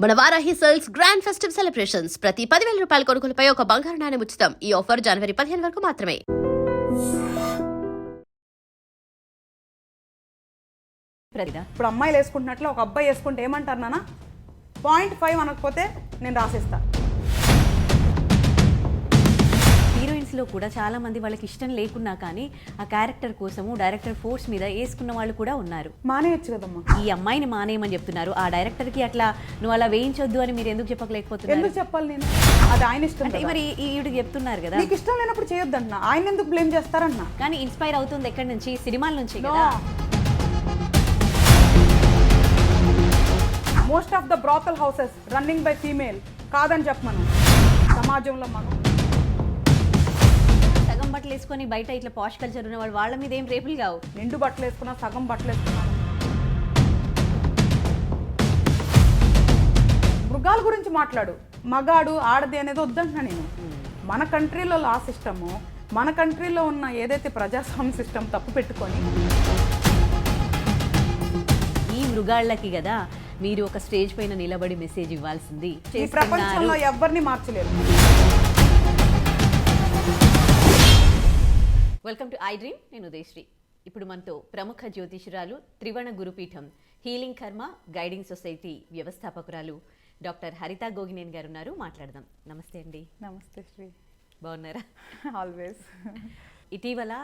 మన Varahi sales grand festive celebrations ప్రతి 10,000 రూపాయల కొనుగోలుపై ఒక బంగారు నాణెం ఉచితం. ఈ ఆఫర్ జనవరి 15 వరకు మాత్రమే. ఇప్పుడు అమ్మాయిలు వేసుకుంటున్నట్లు ఒక అబ్బాయి వేసుకుంటే ఏమంటారు నాన్న 0.5 అనకపోతే నేను రాసేస్తా. హీరోయిన్స్లో కూడా చాలా మంది వాళ్ళకి ఇష్టం లేకున్నా కానీ ఆ క్యారెక్టర్ కోసము డైరెక్టర్ ఫోర్స్ మీద వేసుకున్న వాళ్ళు కూడా ఉన్నారు. మానేయచ్చు కదమ్మా. ఈ అమ్మాయిని మానేయమని చెప్తున్నారు. ఆ డైరెక్టర్కి అట్లా నువ్వు అలా వేయించొద్దు అని మీరు ఎందుకు చెప్పలేకపోతున్నారు? ఎందుకు చెప్పాలి నేను? అది ఆయన ఇష్టం. అంటే మరి ఈవిడికి చెప్తున్నారు కదా, నీకు ఇష్టం లేనప్పుడు చేయొద్దంటున్నా. ఆయన ఎందుకు బ్లేమ్ చేస్తారన్నా? కానీ ఇన్స్పైర్ అవుతుంది ఎక్కడి నుంచి? సినిమాల నుంచి కదా. Most of the brothel houses running by female కాదని చెప్పమను. సమాజంలో మనం సగం బట్టలు వేసుకొని బయట ఇట్లా పాష్ కల్చర్ ఉన్న వాళ్ళు వాళ్ళ మీద ఏం రేపులు కావు. నిండు బట్టలు వేసుకున్నా, సగం బట్టలు వేసుకున్నా. మృగాల గురించి మాట్లాడు. మగాడు ఆడది అనేది వద్దంటున్నా నేను. మన కంట్రీలో లా సిస్టము, మన కంట్రీలో ఉన్న ఏదైతే ప్రజాస్వామ్య సిస్టమ్ తప్పు పెట్టుకొని ఈ మృగాళ్ళకి కదా మీరు ఒక స్టేజ్ పైన నిలబడి మెసేజ్ ఇవ్వాల్సింది. ఈ ప్రపంచంలో ఎవరిని మార్చలేరు. Welcome to I dream. నేను ఉదయశ్రీ. ఇప్పుడు మనతో ప్రముఖ జ్యోతిషురాలు, త్రివర్ణ గురుపీఠం హీలింగ్ కర్మ గైడింగ్ సొసైటీ వ్యవస్థాపకురాలు డాక్టర్ హరిత గోగినేని గారు ఉన్నారు. మాట్లాడదాం. నమస్తే అండి. నమస్తే శ్రీ. బాగున్నారా? ఆల్వేస్. ఇటీవల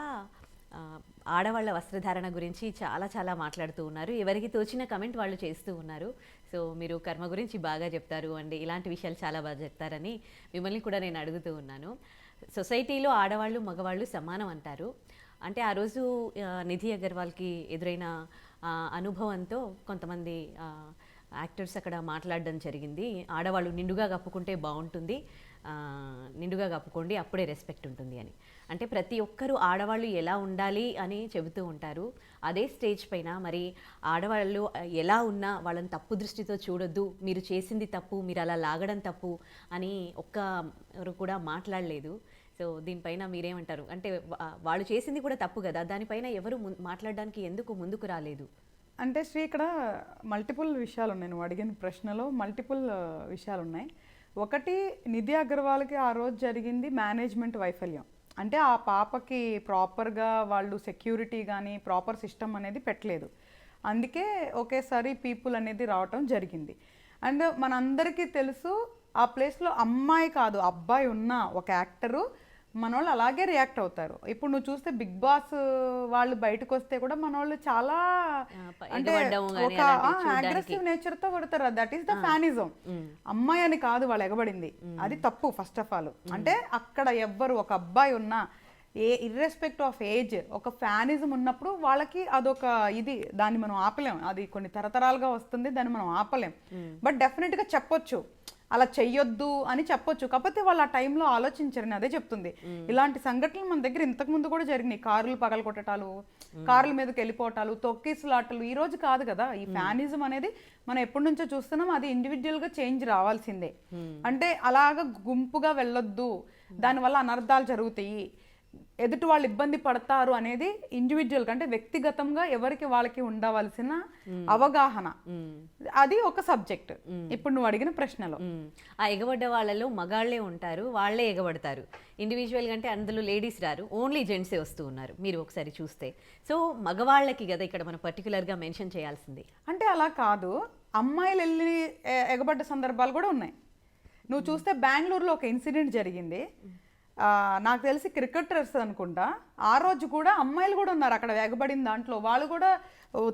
ఆడవాళ్ళ వస్త్రధారణ గురించి చాలా మాట్లాడుతూ ఉన్నారు. ఎవరికి తోచిన కమెంట్ వాళ్ళు చేస్తూ ఉన్నారు. సో మీరు కర్మ గురించి బాగా చెప్తారు అండి, ఇలాంటి విషయాలు చాలా బాగా చెప్తారని మిమ్మల్ని కూడా నేను అడుగుతూ ఉన్నాను. సొసైటీలో ఆడవాళ్ళు మగవాళ్ళు సమానం అంటారు. అంటే ఆ రోజు నిధి అగర్వాల్కి ఎదురైన అనుభవంతో కొంతమంది యాక్టర్స్ అక్కడ మాట్లాడడం జరిగింది. ఆడవాళ్ళు నిండుగా కప్పుకుంటే బాగుంటుంది, నిండుగా కప్పుకోండి అప్పుడే రెస్పెక్ట్ ఉంటుంది అని. అంటే ప్రతి ఒక్కరూ ఆడవాళ్ళు ఎలా ఉండాలి అని చెబుతూ ఉంటారు. అదే స్టేజ్ పైన మరి ఆడవాళ్ళు ఎలా ఉన్నా వాళ్ళని తప్పు దృష్టితో చూడొద్దు, మీరు చేసింది తప్పు, మీరు అలా లాగడం తప్పు అని ఒక్కరు కూడా మాట్లాడలేదు. సో దీనిపైన మీరేమంటారు? అంటే వాళ్ళు చేసింది కూడా తప్పు కదా, దానిపైన ఎవరు మాట్లాడడానికి ఎందుకు ముందుకు రాలేదు? అంటే శ్రీ, ఇక్కడ మల్టిపుల్ విషయాలు ఉన్నాయి. నువ్వు అడిగిన ప్రశ్నలో మల్టిపుల్ విషయాలు ఉన్నాయి. ఒకటి, నిధి అగర్వాల్కి ఆ రోజు జరిగింది మేనేజ్మెంట్ వైఫల్యం. అంటే ఆ పాపకి ప్రాపర్గా వాళ్ళు సెక్యూరిటీ కానీ ప్రాపర్ సిస్టమ్ అనేది పెట్టలేదు. అందుకే ఒకేసారి పీపుల్ అనేది రావటం జరిగింది. అండ్ మనందరికీ తెలుసు ఆ ప్లేస్లో అమ్మాయి కాదు అబ్బాయి ఉన్న ఒక యాక్టరు మన వాళ్ళు అలాగే రియాక్ట్ అవుతారు. ఇప్పుడు నువ్వు చూస్తే బిగ్ బాస్ వాళ్ళు బయటకు వస్తే కూడా మన వాళ్ళు చాలా అంటే ఒక అగ్రెసివ్ నేచర్తో కొడతారు. That is the fanism. అమ్మాయి అని కాదు వాళ్ళు ఎగబడింది, అది తప్పు. ఫస్ట్ ఆఫ్ ఆల్ అంటే అక్కడ ఎవ్వరు ఒక అబ్బాయి ఉన్నా ఇర్రెస్పెక్ట్ ఆఫ్ ఏజ్ ఒక ఫ్యానిజం ఉన్నప్పుడు వాళ్ళకి అదొక ఇది, దాన్ని మనం ఆపలేం. అది కొన్ని తరతరాలుగా వస్తుంది, దాన్ని మనం ఆపలేం. బట్ డెఫినెట్గా చెప్పొచ్చు, అలా చెయ్యొద్దు అని చెప్పొచ్చు. కాకపోతే వాళ్ళు ఆ టైంలో ఆలోచించారని అదే చెప్తుంది. ఇలాంటి సంఘటనలు మన దగ్గర ఇంతకు ముందు కూడా జరిగినాయి. కార్లు పగలగొట్టటాలు, కార్ల మీదకి వెళ్ళిపోవటాలు, తొక్కిసలాటలు ఈ రోజు కాదు కదా. ఈ ఫ్యానిజం అనేది మనం ఎప్పటి నుంచో చూస్తున్నాం. అది ఇండివిజువల్గా చేంజ్ రావాల్సిందే. అంటే అలాగా గుంపుగా వెళ్ళొద్దు, దానివల్ల అనర్థాలు జరుగుతాయి, ఎదుటి వాళ్ళు ఇబ్బంది పడతారు అనేది ఇండివిజువల్గా అంటే వ్యక్తిగతంగా ఎవరికి వాళ్ళకి ఉండవలసిన అవగాహన. అది ఒక సబ్జెక్ట్. ఇప్పుడు నువ్వు అడిగిన ప్రశ్నలో ఆ ఎగబడ్డ వాళ్ళలో మగాళ్లే ఉంటారు, వాళ్ళే ఎగబడతారు. ఇండివిజువల్గా అంటే అందులో లేడీస్ రారు, ఓన్లీ జెంట్సే వస్తూ ఉన్నారు మీరు ఒకసారి చూస్తే. సో మగవాళ్ళకి కదా ఇక్కడ మనం పర్టికులర్గా మెన్షన్ చేయాల్సింది. అంటే అలా కాదు, అమ్మాయిలు వెళ్ళి ఎగబడ్డ సందర్భాలు కూడా ఉన్నాయి. నువ్వు చూస్తే బెంగళూరులో ఒక ఇన్సిడెంట్ జరిగింది. నాకు తెలిసి క్రికెటర్స్ అనుకుంటా. ఆ రోజు కూడా అమ్మాయిలు కూడా ఉన్నారు అక్కడ ఎగబడిన దాంట్లో. వాళ్ళు కూడా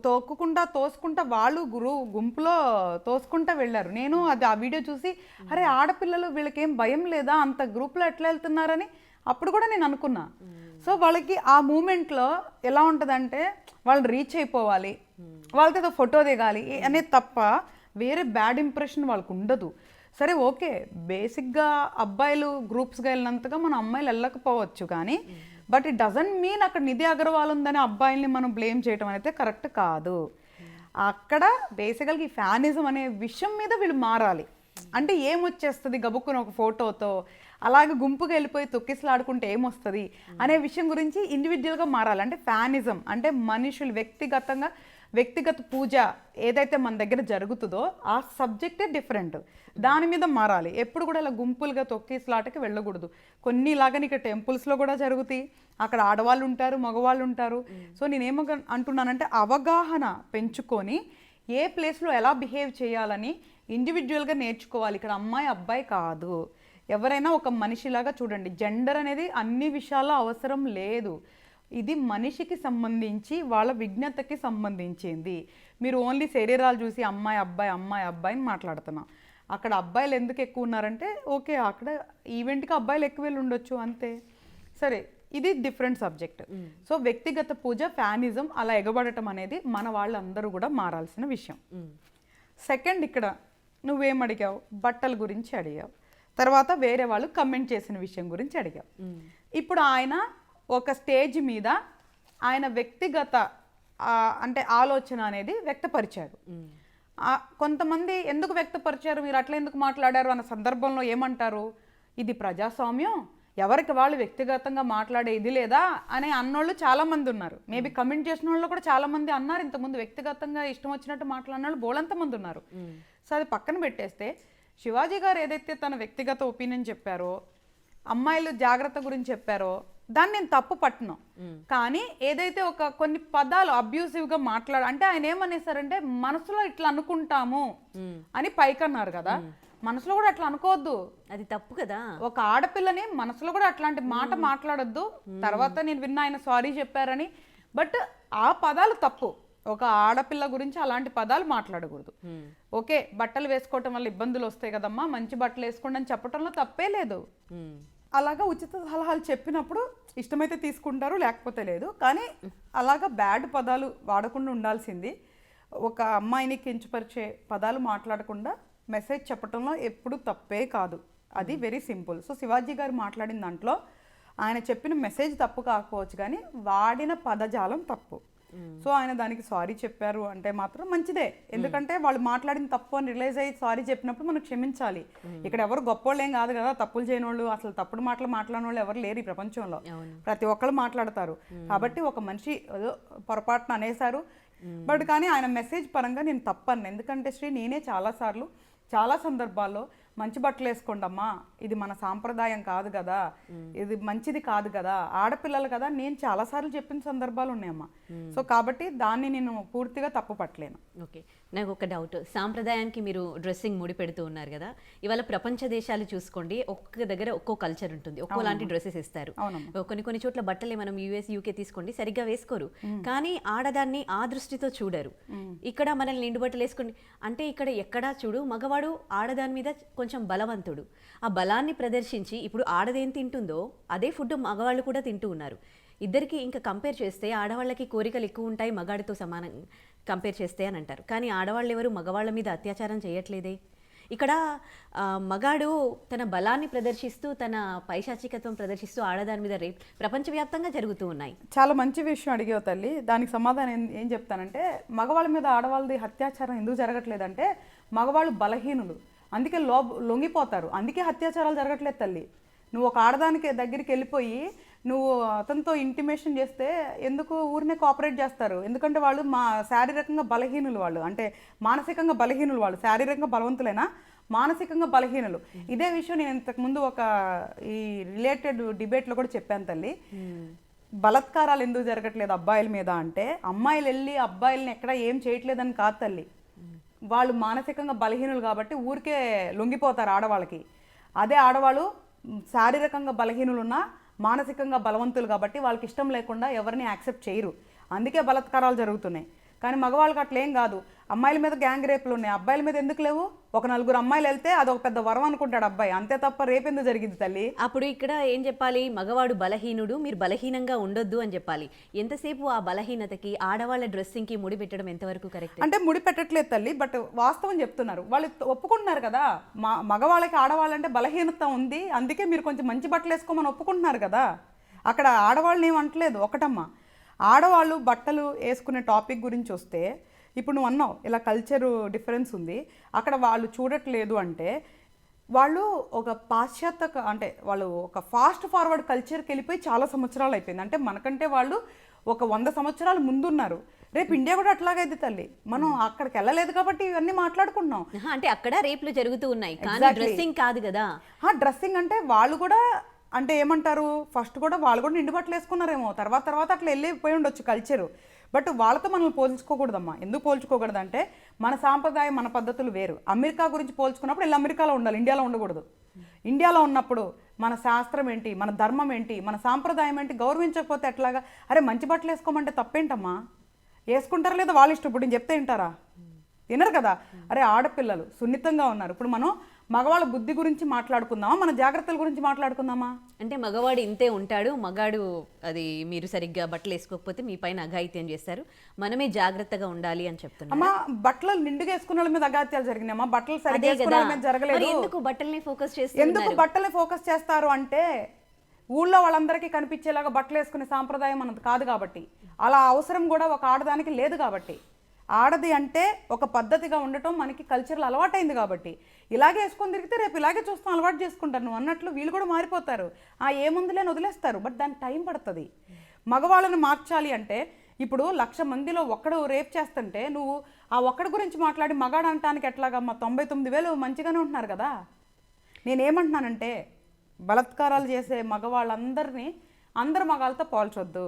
తోసుకుంటా వాళ్ళు గుంపులో తోసుకుంటా వెళ్ళారు. నేను అది ఆ వీడియో చూసి అరే ఆడపిల్లలు వీళ్ళకేం భయం లేదా, అంత గ్రూప్లో ఎట్లా వెళ్తున్నారని అప్పుడు కూడా నేను అనుకున్నా. సో వాళ్ళకి ఆ మూమెంట్లో ఎలా ఉంటుందంటే వాళ్ళు రీచ్ అయిపోవాలి, వాళ్ళతో ఏదో ఫోటో దిగాలి అనేది తప్ప వేరే బ్యాడ్ ఇంప్రెషన్ వాళ్ళకు ఉండదు. సరే ఓకే, బేసిక్గా అబ్బాయిలు గ్రూప్స్గా వెళ్ళినంతగా మనం అమ్మాయిలు వెళ్ళకపోవచ్చు, కానీ బట్ ఇట్ డజంట్ మీన్ అక్కడ నిధి అగర్వాల్ ఉందని అబ్బాయిల్ని మనం బ్లేమ్ చేయడం అనేది కరెక్ట్ కాదు. అక్కడ బేసికల్గా ఈ ఫ్యానిజం అనే విషయం మీద వీళ్ళు మారాలి. అంటే ఏమొచ్చేస్తుంది గబుక్కున ఒక ఫోటోతో, అలాగే గుంపుగా వెళ్ళిపోయి తొక్కిసలాడుకుంటే ఏమొస్తుంది అనే విషయం గురించి ఇండివిజువల్గా మారాలి. అంటే ఫ్యానిజం అంటే మనుషులు వ్యక్తిగతంగా వ్యక్తిగత పూజ ఏదైతే మన దగ్గర జరుగుతుందో ఆ సబ్జెక్టే డిఫరెంట్, దాని మీద మారాలి. ఎప్పుడు కూడా ఇలా గుంపులుగా తొక్కిసలాటకి వెళ్ళకూడదు. కొన్ని ఇలాగని ఇక్కడ టెంపుల్స్లో కూడా జరుగుతాయి, అక్కడ ఆడవాళ్ళు ఉంటారు, మగవాళ్ళు ఉంటారు. సో నేనేమో అంటున్నానంటే అవగాహన పెంచుకొని ఏ ప్లేస్లో ఎలా బిహేవ్ చేయాలని ఇండివిజువల్గా నేర్చుకోవాలి. ఇక్కడ అమ్మాయి అబ్బాయి కాదు, ఎవరైనా ఒక మనిషిలాగా చూడండి. జెండర్ అనేది అన్ని విషయాల్లో అవసరం లేదు. ఇది మనిషికి సంబంధించి వాళ్ళ విజ్ఞతకి సంబంధించింది. మీరు ఓన్లీ శరీరాలు చూసి అమ్మాయి అబ్బాయి అమ్మాయి అబ్బాయిని మాట్లాడుతున్నాం. అక్కడ అబ్బాయిలు ఎందుకు ఎక్కువ ఉన్నారంటే ఓకే అక్కడ ఈవెంట్కి అబ్బాయిలు ఎక్కువ వెళ్ళి ఉండొచ్చు అంతే. సరే, ఇది డిఫరెంట్ సబ్జెక్ట్. సో వ్యక్తిగత పూజ, ఫ్యానిజం అలా ఎగబడటం అనేది మన వాళ్ళందరూ కూడా మారాల్సిన విషయం. సెకండ్, ఇక్కడ నువ్వేం అడిగావు, బట్టల గురించి అడిగావు, తర్వాత వేరే వాళ్ళు కమెంట్ చేసిన విషయం గురించి అడిగావు. ఇప్పుడు ఆయన ఒక స్టేజ్ మీద ఆయన వ్యక్తిగత అంటే ఆలోచన అనేది వ్యక్తపరిచారు. కొంతమంది ఎందుకు వ్యక్తపరిచారు, మీరు అట్లా ఎందుకు మాట్లాడారు అన్న సందర్భంలో ఏమంటారు, ఇది ప్రజాస్వామ్యం, ఎవరికి వాళ్ళు వ్యక్తిగతంగా మాట్లాడే ఇది లేదా అని అన్నోళ్ళు చాలామంది ఉన్నారు. మేబీ కమెంట్ చేసిన వాళ్ళు కూడా చాలామంది అన్నారు. ఇంతకుముందు వ్యక్తిగతంగా ఇష్టం వచ్చినట్టు మాట్లాడిన వాళ్ళు బోలంతమంది ఉన్నారు. సో అది పక్కన పెట్టేస్తే శివాజీ గారు ఏదైతే తన వ్యక్తిగత ఒపీనియన్ చెప్పారో, అమ్మాయిలు జాగ్రత్త గురించి చెప్పారో, దాన్ని నేను తప్పు పట్టను. కానీ ఏదైతే ఒక కొన్ని పదాలు అబ్యూసివ్గా అంటే ఆయన ఏమనేసారంటే మనసులో ఇట్లా అనుకుంటాము అని పైకన్నారు కదా, మనసులో కూడా అట్లా అనుకోవద్దు, అది తప్పు కదా. ఒక ఆడపిల్లని మనసులో కూడా అట్లాంటి మాట మాట్లాడొద్దు. తర్వాత నేను విన్నా ఆయన సారీ చెప్పారని, బట్ ఆ పదాలు తప్పు. ఒక ఆడపిల్ల గురించి అలాంటి పదాలు మాట్లాడకూడదు. ఓకే, బట్టలు వేసుకోవటం వల్ల ఇబ్బందులు వస్తాయి కదమ్మా, మంచి బట్టలు వేసుకోండి అని చెప్పడంలో తప్పే లేదు. అలాగా ఉచిత సలహాలు చెప్పినప్పుడు ఇష్టమైతే తీసుకుంటారు, లేకపోతే లేదు. కానీ అలాగా బ్యాడ్ పదాలు వాడకుండా ఉండాల్సింది. ఒక అమ్మాయిని కించపరిచే పదాలు మాట్లాడకుండా మెసేజ్ చెప్పడంలో ఎప్పుడు తప్పే కాదు. అది వెరీ సింపుల్. సో శివాజీ గారు మాట్లాడిన దాంట్లో ఆయన చెప్పిన మెసేజ్ తప్పు కాకపోవచ్చు, కానీ వాడిన పదజాలం తప్పు. సో ఆయన దానికి సారీ చెప్పారు అంటే మాత్రం మంచిదే. ఎందుకంటే వాళ్ళు మాట్లాడిన తప్పు అని రిలైజ్ అయ్యి సారీ చెప్పినప్పుడు మనం క్షమించాలి. ఇక్కడ ఎవరు గొప్పోళ్ళు ఏం కాదు కదా, తప్పులు చేయని వాళ్ళు, అసలు తప్పుడు మాటలు మాట్లాడిన వాళ్ళు ఎవరు లేరు ఈ ప్రపంచంలో. ప్రతి ఒక్కళ్ళు మాట్లాడతారు. కాబట్టి ఒక మనిషి పొరపాటున అనేసారు, బట్ కానీ ఆయన మెసేజ్ పరంగా నేను తప్పను. ఎందుకంటే నేనే చాలాసార్లు చాలా సందర్భాల్లో మంచి బట్టలు వేసుకోండమ్మా, ఇది మన సాంప్రదాయం కాదు కదా, ఇది మంచిది కాదు కదా, ఆడపిల్లలు కదా, నేను చాలాసార్లు చెప్పిన సందర్భాలు ఉన్నాయమ్మా. సో కాబట్టి దాన్ని నేను పూర్తిగా తప్పు పట్టలేను. ఓకే, నాకు ఒక డౌట్. సాంప్రదాయానికి మీరు డ్రెస్సింగ్ ముడి పెడుతూ ఉన్నారు కదా, ఇవాళ ప్రపంచ దేశాలు చూసుకోండి, ఒక్క దగ్గర ఒక్కో కల్చర్ ఉంటుంది, ఒక్కోలాంటి డ్రెస్సెస్ ఇస్తారు. కొన్ని చోట్ల బట్టలే మనం యూఎస్ యూకే తీసుకోండి సరిగ్గా వేసుకోరు, కానీ ఆడదాన్ని ఆ దృష్టితో చూడరు. ఇక్కడ మనల్ని నిండు బట్టలు వేసుకోండి అంటే ఇక్కడ ఎక్కడా చూడు మగవాడు ఆడదాని మీద కొంచెం బలవంతుడు. ఆ బలాన్ని ప్రదర్శించి ఇప్పుడు ఆడదేం తింటుందో అదే ఫుడ్ మగవాళ్ళు కూడా తింటూ ఉన్నారు. ఇద్దరికి ఇంకా కంపేర్ చేస్తే ఆడవాళ్ళకి కోరికలు ఎక్కువ ఉంటాయి మగాడితో సమానం కంపేర్ చేస్తే అని అంటారు. కానీ ఆడవాళ్ళు ఎవరు మగవాళ్ళ మీద అత్యాచారం చేయట్లేదే. ఇక్కడ మగాడు తన బలాన్ని ప్రదర్శిస్తూ తన పైశాచికత్వం ప్రదర్శిస్తూ ఆడదాని మీద రేప్ ప్రపంచవ్యాప్తంగా జరుగుతూ ఉన్నాయి. చాలా మంచి విషయం అడిగావు తల్లి. దానికి సమాధానం ఏం చెప్తానంటే, మగవాళ్ళ మీద ఆడవాళ్ళది అత్యాచారం ఎందుకు జరగట్లేదంటే మగవాళ్ళు బలహీనులు, అందుకే లొంగిపోతారు, అందుకే అత్యాచారాలు జరగట్లేదు తల్లి. నువ్వు ఒక ఆడదానికి దగ్గరికి వెళ్ళిపోయి నువ్వు అతనితో ఇంటిమేషన్ చేస్తే ఎందుకు ఊరినే కోఆపరేట్ చేస్తారు? ఎందుకంటే వాళ్ళు శారీరకంగా బలహీనులు, వాళ్ళు అంటే మానసికంగా బలహీనులు, వాళ్ళు శారీరకంగా బలవంతులైనా మానసికంగా బలహీనులు. ఇదే విషయం నేను ఇంతకుముందు ఒక ఈ రిలేటెడ్ డిబేట్లో కూడా చెప్పాను తల్లి. బలత్కారాలు ఎందుకు జరగట్లేదు అబ్బాయిల మీద అంటే, అమ్మాయిలు వెళ్ళి అబ్బాయిలని ఎక్కడ ఏం చేయట్లేదని కాదు తల్లి, వాళ్ళు మానసికంగా బలహీనులు కాబట్టి ఊరికే లొంగిపోతారు ఆడవాళ్ళకి. అదే ఆడవాళ్ళు శారీరకంగా బలహీనులు ఉన్నా మానసికంగా బలవంతులు కాబట్టి వాళ్ళకి ఇష్టం లేకుండా ఎవరిని యాక్సెప్ట్ చేయరు, అందుకే బలాత్కారాలు జరుగుతున్నాయి. కానీ మగవాళ్ళకి అట్లా ఏం కాదు. అమ్మాయిల మీద గ్యాంగ్ రేపులు ఉన్నాయి, అబ్బాయిల మీద ఎందుకు లేవు? ఒక నలుగురు అమ్మాయిలు వెళ్తే అది ఒక పెద్ద వరం అనుకుంటాడు అబ్బాయి, అంతే తప్ప రేపు ఎందుకు జరిగింది తల్లి? అప్పుడు ఇక్కడ ఏం చెప్పాలి, మగవాడు బలహీనుడు, మీరు బలహీనంగా ఉండొద్దు అని చెప్పాలి. ఎంతసేపు ఆ బలహీనతకి ఆడవాళ్ళ డ్రెస్సింగ్కి ముడి పెట్టడం ఎంతవరకు కరెక్ట్? అంటే ముడి పెట్టట్లేదు తల్లి, బట్ వాస్తవం చెప్తున్నారు, వాళ్ళు ఒప్పుకుంటున్నారు కదా. మగవాళ్ళకి ఆడవాళ్ళంటే బలహీనత ఉంది, అందుకే మీరు కొంచెం మంచి బట్టలు వేసుకోమని ఒప్పుకుంటున్నారు కదా. అక్కడ ఆడవాళ్ళని ఏమంటలేదు. ఒకటమ్మా, ఆడవాళ్ళు బట్టలు వేసుకునే టాపిక్ గురించి వస్తే, ఇప్పుడు నువ్వు అన్నావు ఇలా కల్చరు డిఫరెన్స్ ఉంది, అక్కడ వాళ్ళు చూడట్లేదు అంటే వాళ్ళు ఒక పాశ్చాత్య అంటే వాళ్ళు ఒక ఫాస్ట్ ఫార్వర్డ్ కల్చర్కి వెళ్ళిపోయి చాలా సంవత్సరాలు అయిపోయింది. అంటే మనకంటే వాళ్ళు ఒక 100 సంవత్సరాలు ముందున్నారు. రేపు ఇండియా కూడా అట్లాగైంది తల్లి. మనం అక్కడికి వెళ్ళలేదు కాబట్టి ఇవన్నీ మాట్లాడుకుంటున్నాం. అంటే అక్కడ రేపులు జరుగుతూ ఉన్నాయి కానీ డ్రెస్సింగ్ కాదు కదా. డ్రెస్సింగ్ అంటే వాళ్ళు కూడా అంటే ఏమంటారు, ఫస్ట్ కూడా వాళ్ళు కూడా నిండు బట్టలు వేసుకున్నారేమో, తర్వాత అట్లా వెళ్ళిపోయి ఉండొచ్చు కల్చరు. బట్ వాళ్ళతో మనల్ని పోల్చుకోకూడదమ్మా. ఎందుకు పోల్చుకోకూడదు అంటే మన సాంప్రదాయం మన పద్ధతులు వేరు. అమెరికా గురించి పోల్చుకున్నప్పుడు వీళ్ళు అమెరికాలో ఉండాలి, ఇండియాలో ఉండకూడదు. ఇండియాలో ఉన్నప్పుడు మన శాస్త్రం ఏంటి, మన ధర్మం ఏంటి, మన సాంప్రదాయం ఏంటి గౌరవించకపోతే ఎట్లాగా? అరే మంచి బట్టలు వేసుకోమంటే తప్పేంటమ్మా? వేసుకుంటారా లేదా వాళ్ళ ఇష్టం. ఇప్పుడు నేను చెప్తే వింటారా? వినరు కదా. అరే ఆడపిల్లలు సున్నితంగా ఉన్నారు. ఇప్పుడు మనం మగవాళ్ళ బుద్ధి గురించి మాట్లాడుకుందామా, మన జాగ్రత్తల గురించి మాట్లాడుకుందామా? అంటే మగవాడు ఇంతే ఉంటాడు, మగాడు అది మీరు సరిగ్గా బట్టలు వేసుకోకపోతే మీ పైన అఘాయిత్యం చేస్తారు, మనమే జాగ్రత్తగా ఉండాలి అని చెప్తున్నా. అమ్మా బట్టలు నిండుగా వేసుకున్న వాళ్ళ మీద అఘాత్యాలు జరిగినాయమ్మా, బట్టలు సరిగ్గా వేసుకున్న వాళ్ళ మీద జరగలేదు. ఎందుకు బట్టల్ని ఫోకస్ చేస్తారు? ఎందుకు బట్టల్ని ఫోకస్ చేస్తారు అంటే ఊళ్ళో వాళ్ళందరికీ కనిపించేలాగా బట్టలు వేసుకునే సాంప్రదాయం మనది కాదు కాబట్టి, అలా అవసరం కూడా ఒక ఆడదానికి లేదు కాబట్టి. ఆడది అంటే ఒక పద్ధతిగా ఉండటం మనకి కల్చర్లో అలవాటైంది కాబట్టి ఇలాగే వేసుకొని తిరిగితే రేపు ఇలాగే చూస్తాం, అలవాటు చేసుకుంటారు. నువ్వు అన్నట్లు వీళ్ళు కూడా మారిపోతారు. ఏముందిలేని వదిలేస్తారు. బట్ దానికి టైం పడుతుంది. మగవాళ్ళని మార్చాలి అంటే ఇప్పుడు 1,00,000 మందిలో ఒక్కడు రేప్ చేస్తుంటే నువ్వు ఆ ఒక్కడి గురించి మాట్లాడి మగాడు అనటానికి ఎట్లాగమ్మా? 99,000 మంచిగానే ఉంటున్నారు కదా. నేనేమంటున్నానంటే బలాత్కారాలు చేసే మగవాళ్ళందరినీ అందరు మగాళ్ళతో పోల్చొద్దు.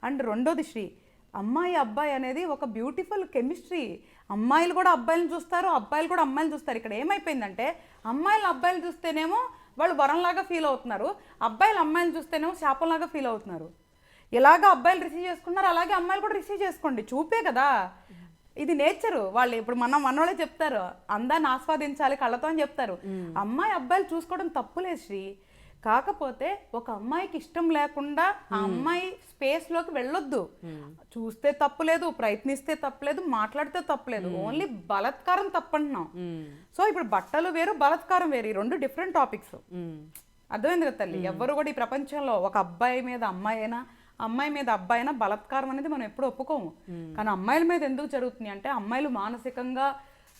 అండ్ రెండోది శ్రీ, అమ్మాయి అబ్బాయి అనేది ఒక బ్యూటిఫుల్ కెమిస్ట్రీ. అమ్మాయిలు కూడా అబ్బాయిలను చూస్తారు, అబ్బాయిలు కూడా అమ్మాయిలు చూస్తారు. ఇక్కడ ఏమైపోయిందంటే అమ్మాయిలు అబ్బాయిలు చూస్తేనేమో వాళ్ళు వరంలాగా ఫీల్ అవుతున్నారు, అబ్బాయిలు అమ్మాయిలు చూస్తేనేమో శాపంలాగా ఫీల్ అవుతున్నారు. ఇలాగ అబ్బాయిలు రిసీవ్ చేసుకున్నారు, అలాగే అమ్మాయిలు కూడా రిసీవ్ చేసుకోండి. చూపే కదా ఇది నేచరు. వాళ్ళు ఇప్పుడు మనోళ్ళే చెప్తారు అందాన్ని ఆస్వాదించాలి కళ్ళతో అని చెప్తారు. అమ్మాయి అబ్బాయిలు చూసుకోవడం తప్పులేదు శ్రీ. కాకపోతే ఒక అమ్మాయికి ఇష్టం లేకుండా ఆ అమ్మాయి స్పేస్లోకి వెళ్ళొద్దు. చూస్తే తప్పులేదు, ప్రయత్నిస్తే తప్పులేదు, మాట్లాడితే తప్పులేదు. ఓన్లీ బలాత్కారం తప్పంటున్నాం. సో ఇప్పుడు బట్టలు వేరు, బలాత్కారం వేరు, ఈ రెండు డిఫరెంట్ టాపిక్స్. అర్థమైంది కదా తల్లి? ఎవ్వరు కూడా ఈ ప్రపంచంలో ఒక అబ్బాయి మీద అమ్మాయి అయినా అమ్మాయి మీద అబ్బాయి అయినా బలాత్కారం అనేది మనం ఎప్పుడు ఒప్పుకోము. కానీ అమ్మాయిల మీద ఎందుకు జరుగుతుంది అంటే అమ్మాయిలు మానసికంగా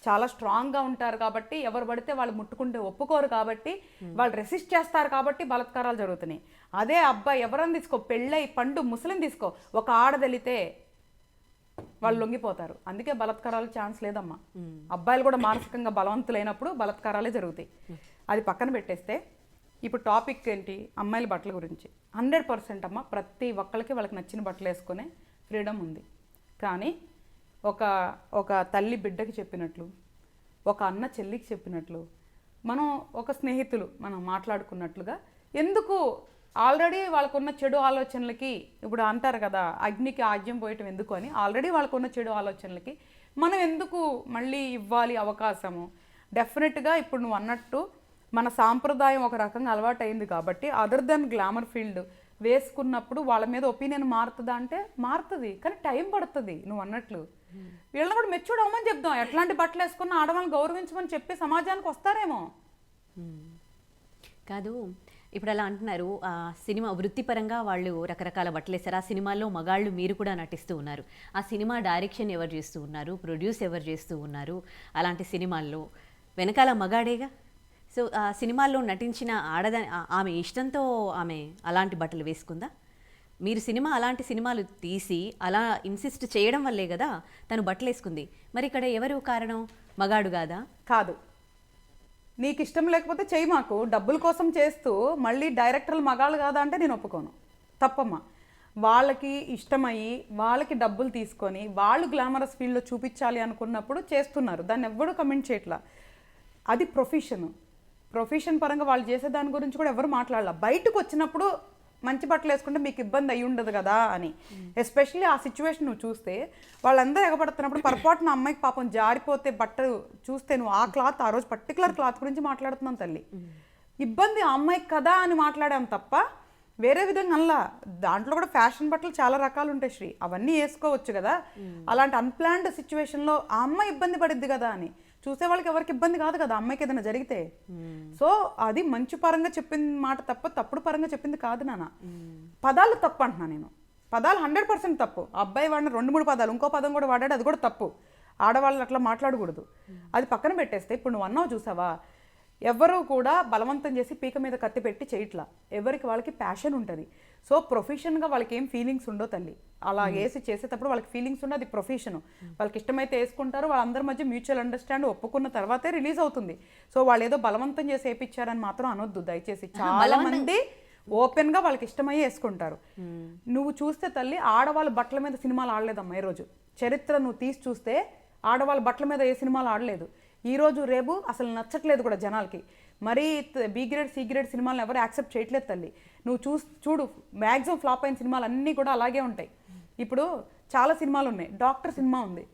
చాలా స్ట్రాంగ్గా ఉంటారు కాబట్టి ఎవరు పడితే వాళ్ళు ముట్టుకుంటే ఒప్పుకోరు కాబట్టి వాళ్ళు రెసిస్ట్ చేస్తారు కాబట్టి బలాత్కారాలు జరుగుతున్నాయి. అదే అబ్బాయి ఎవరని తీసుకో, పెళ్ళై పండు ముసలిం తీసుకో, ఒక ఆడదలితే వాళ్ళు లొంగిపోతారు. అందుకే బలాత్కారాలు ఛాన్స్ లేదమ్మా. అబ్బాయిలు కూడా మానసికంగా బలవంతులైనప్పుడు బలాత్కారాలే జరుగుతాయి. అది పక్కన పెట్టేస్తే ఇప్పుడు టాపిక్ ఏంటి? అమ్మాయిల బట్టల గురించి. 100% అమ్మ ప్రతి ఒక్కరికి వాళ్ళకి నచ్చిన బట్టలు వేసుకునే ఫ్రీడమ్ ఉంది. కానీ ఒక తల్లి బిడ్డకి చెప్పినట్లు, ఒక అన్న చెల్లికి చెప్పినట్లు, మనం ఒక స్నేహితులు మనం మాట్లాడుకున్నట్లుగా ఎందుకు ఆల్రెడీ వాళ్ళకున్న చెడు ఆలోచనలకి, ఇప్పుడు అంటారు కదా అగ్నికి ఆజ్యం పోయటం ఎందుకు అని, ఆల్రెడీ వాళ్ళకున్న చెడు ఆలోచనలకి మనం ఎందుకు మళ్ళీ ఇవ్వాలి అవకాశము? డెఫినెట్గా ఇప్పుడు నువ్వు అన్నట్టు మన సాంప్రదాయం ఒక రకంగా అలవాటు అయింది కాబట్టి అదర్ దెన్ గ్లామర్ ఫీల్డ్ వేసుకున్నప్పుడు వాళ్ళ మీద ఒపీనియన్ మారుతుందా అంటే మారుతుంది, కానీ టైం పడుతుంది. నువ్వు అన్నట్లు వీళ్ళని కూడా మెచ్యూర్డ్ అవ్వమని చెప్దాం. ఎట్లాంటి బట్టలు వేసుకున్న ఆడవాళ్ళని గౌరవించమని చెప్పి సమాజానికి వస్తారేమో. కాదు ఇప్పుడు అలా అంటున్నారు, సినిమా వృత్తిపరంగా వాళ్ళు రకరకాల బట్టలు వేస్తారు. ఆ సినిమాల్లో మగాళ్ళు మీరు కూడా నటిస్తూ ఉన్నారు. ఆ సినిమా డైరెక్షన్ ఎవరు చేస్తూ ఉన్నారు, ప్రొడ్యూస్ ఎవరు చేస్తూ ఉన్నారు? అలాంటి సినిమాల్లో వెనకాల మగాడేగా. సో ఆ సినిమాల్లో నటించిన ఆమె ఇష్టంతో ఆమె అలాంటి బట్టలు వేసుకుందా? మీరు అలాంటి సినిమాలు తీసి అలా ఇన్సిస్ట్ చేయడం వల్లే కదా తను బట్టలు వేసుకుంది. మరి ఇక్కడ ఎవరు కారణం? మగాడు కాదా? కాదు. నీకు ఇష్టం లేకపోతే చెయ్యి, మాకు డబ్బుల కోసం చేస్తూ మళ్ళీ డైరెక్టర్లు మగాళ్ళు కాదా అంటే నేను ఒప్పుకోను. తప్పమ్మా. వాళ్ళకి ఇష్టమయ్యి వాళ్ళకి డబ్బులు తీసుకొని వాళ్ళు గ్లామరస్ ఫీల్డ్లో చూపించాలి అనుకున్నప్పుడు చేస్తున్నారు. దాన్ని ఎవ్వరూ కమెంట్ చేయట్లా. అది ప్రొఫెషన్ పరంగా వాళ్ళు చేసే దాని గురించి కూడా ఎవరు మాట్లాడాల. బయటకు వచ్చినప్పుడు మంచి బట్టలు వేసుకుంటే మీకు ఇబ్బంది అయ్యి ఉండదు కదా అని. ఎస్పెషల్లీ ఆ సిచ్యువేషన్ నువ్వు చూస్తే వాళ్ళందరూ ఎగబడుతున్నప్పుడు పొరపాటున అమ్మాయికి పాపం జారిపోతే బట్టలు చూస్తే నువ్వు ఆ క్లాత్, ఆ రోజు పర్టికులర్ క్లాత్ గురించి మాట్లాడుతున్నాం తల్లి. ఇబ్బంది ఆ అమ్మాయికి కదా అని మాట్లాడాం తప్ప వేరే విధంగా అలా. దాంట్లో కూడా ఫ్యాషన్ బట్టలు చాలా రకాలు ఉంటాయి శ్రీ, అవన్నీ వేసుకోవచ్చు కదా. అలాంటి అన్ప్లాన్డ్ సిచ్యువేషన్లో ఆ అమ్మాయి ఇబ్బంది పడిద్ది కదా అని చూసే వాళ్ళకి ఎవరికి ఇబ్బంది కాదు కదా అమ్మాయికి ఏదైనా జరిగితే. సో అది మంచి పరంగా చెప్పింది మాట తప్ప తప్పుడు పరంగా చెప్పింది కాదు నాన్న. పదాలు తప్పు అంటున్నా నేను. పదాలు 100% తప్పు. అబ్బాయి వాడిన 2-3 పదాలు ఇంకో పదం కూడా వాడాడు, అది కూడా తప్పు. ఆడవాళ్ళు అట్లా మాట్లాడకూడదు. అది పక్కన పెట్టేస్తే ఇప్పుడు నువ్వు అన్నావు చూసావా, ఎవరు కూడా బలవంతం చేసి పీక మీద కత్తి పెట్టి చేయట్లా. ఎవరికి వాళ్ళకి ప్యాషన్ ఉంటుంది. సో ప్రొఫెషన్గా వాళ్ళకి ఏం ఫీలింగ్స్ ఉండో తల్లి. అలా వేసి చేసేటప్పుడు వాళ్ళకి ఫీలింగ్స్ ఉండదు, అది ప్రొఫెషన్. వాళ్ళకి ఇష్టమైతే వేసుకుంటారు, వాళ్ళందరి మధ్య మ్యూచువల్ అండర్స్టాండ్ ఒప్పుకున్న తర్వాతే రిలీజ్ అవుతుంది. సో వాళ్ళు ఏదో బలవంతం చేసి వేయించారని మాత్రం అనొద్దు దయచేసి. చాలా మంది ఓపెన్గా వాళ్ళకి ఇష్టమయ్యే వేసుకుంటారు. నువ్వు చూస్తే తల్లి ఆడవాళ్ళ బట్టల మీద సినిమాలు ఆడలేదమ్మా. ఈ రోజు చరిత్ర నువ్వు తీసి చూస్తే ఆడవాళ్ళ బట్టల మీద ఏ సినిమాలు ఆడలేదు. ఈరోజు రేపు అసలు నచ్చట్లేదు కూడా జనాలకి. మరీ బి గ్రేడ్ సి గ్రేడ్ సినిమాలను ఎవరు యాక్సెప్ట్ చేయట్లేదు తల్లి. నువ్వు చూడు మ్యాక్సిమం ఫ్లాప్ అయిన సినిమాలు అన్నీ కూడా అలాగే ఉంటాయి. ఇప్పుడు చాలా సినిమాలు ఉన్నాయి. డాక్టర్ సినిమా ఉంది,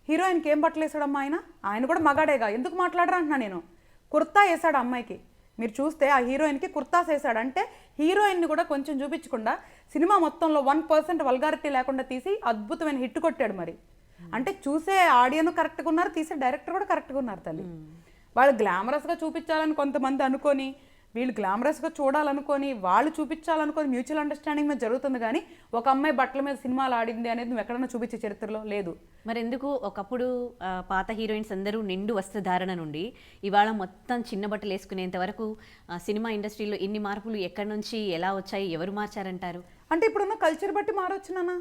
హీరోయిన్కి ఏం బట్టలు వేసాడమ్మా ఆయన కూడా మగాడేగా, ఎందుకు మాట్లాడరా అంటున్నా నేను. కుర్తా వేసాడు అమ్మాయికి. మీరు చూస్తే ఆ హీరోయిన్కి కుర్తాస్ వేసాడు. అంటే హీరోయిన్ని కూడా కొంచెం చూపించకుండా సినిమా మొత్తంలో 1% వల్గారిటీ లేకుండా తీసి అద్భుతమైన హిట్ కొట్టాడు. మరి అంటే చూసే ఆడియన్ కరెక్ట్గా ఉన్నారు, తీసే డైరెక్టర్ కూడా కరెక్ట్గా ఉన్నారు తల్లి. వాళ్ళు గ్లామరస్గా చూపించాలని కొంతమంది అనుకొని, వీళ్ళు గ్లామరస్గా చూడాలనుకొని, వాళ్ళు చూపించాలనుకొని మ్యూచువల్ అండర్స్టాండింగ్ మీద జరుగుతుంది. కానీ ఒక అమ్మాయి బట్టల మీద సినిమాలు ఆడింది అనేది నువ్వు ఎక్కడన్నా చూపించే చరిత్రలో లేదు. మరి ఎందుకు ఒకప్పుడు పాత హీరోయిన్స్ అందరూ నిండు వస్త్రధారణ నుండి ఇవాళ మొత్తం చిన్న బట్టలు వేసుకునేంత వరకు సినిమా ఇండస్ట్రీలో ఇన్ని మార్పులు ఎక్కడి నుంచి ఎలా వచ్చాయి, ఎవరు మార్చారంటారు? అంటే ఇప్పుడున్న కల్చర్ బట్టి మారొచ్చు నాన్న.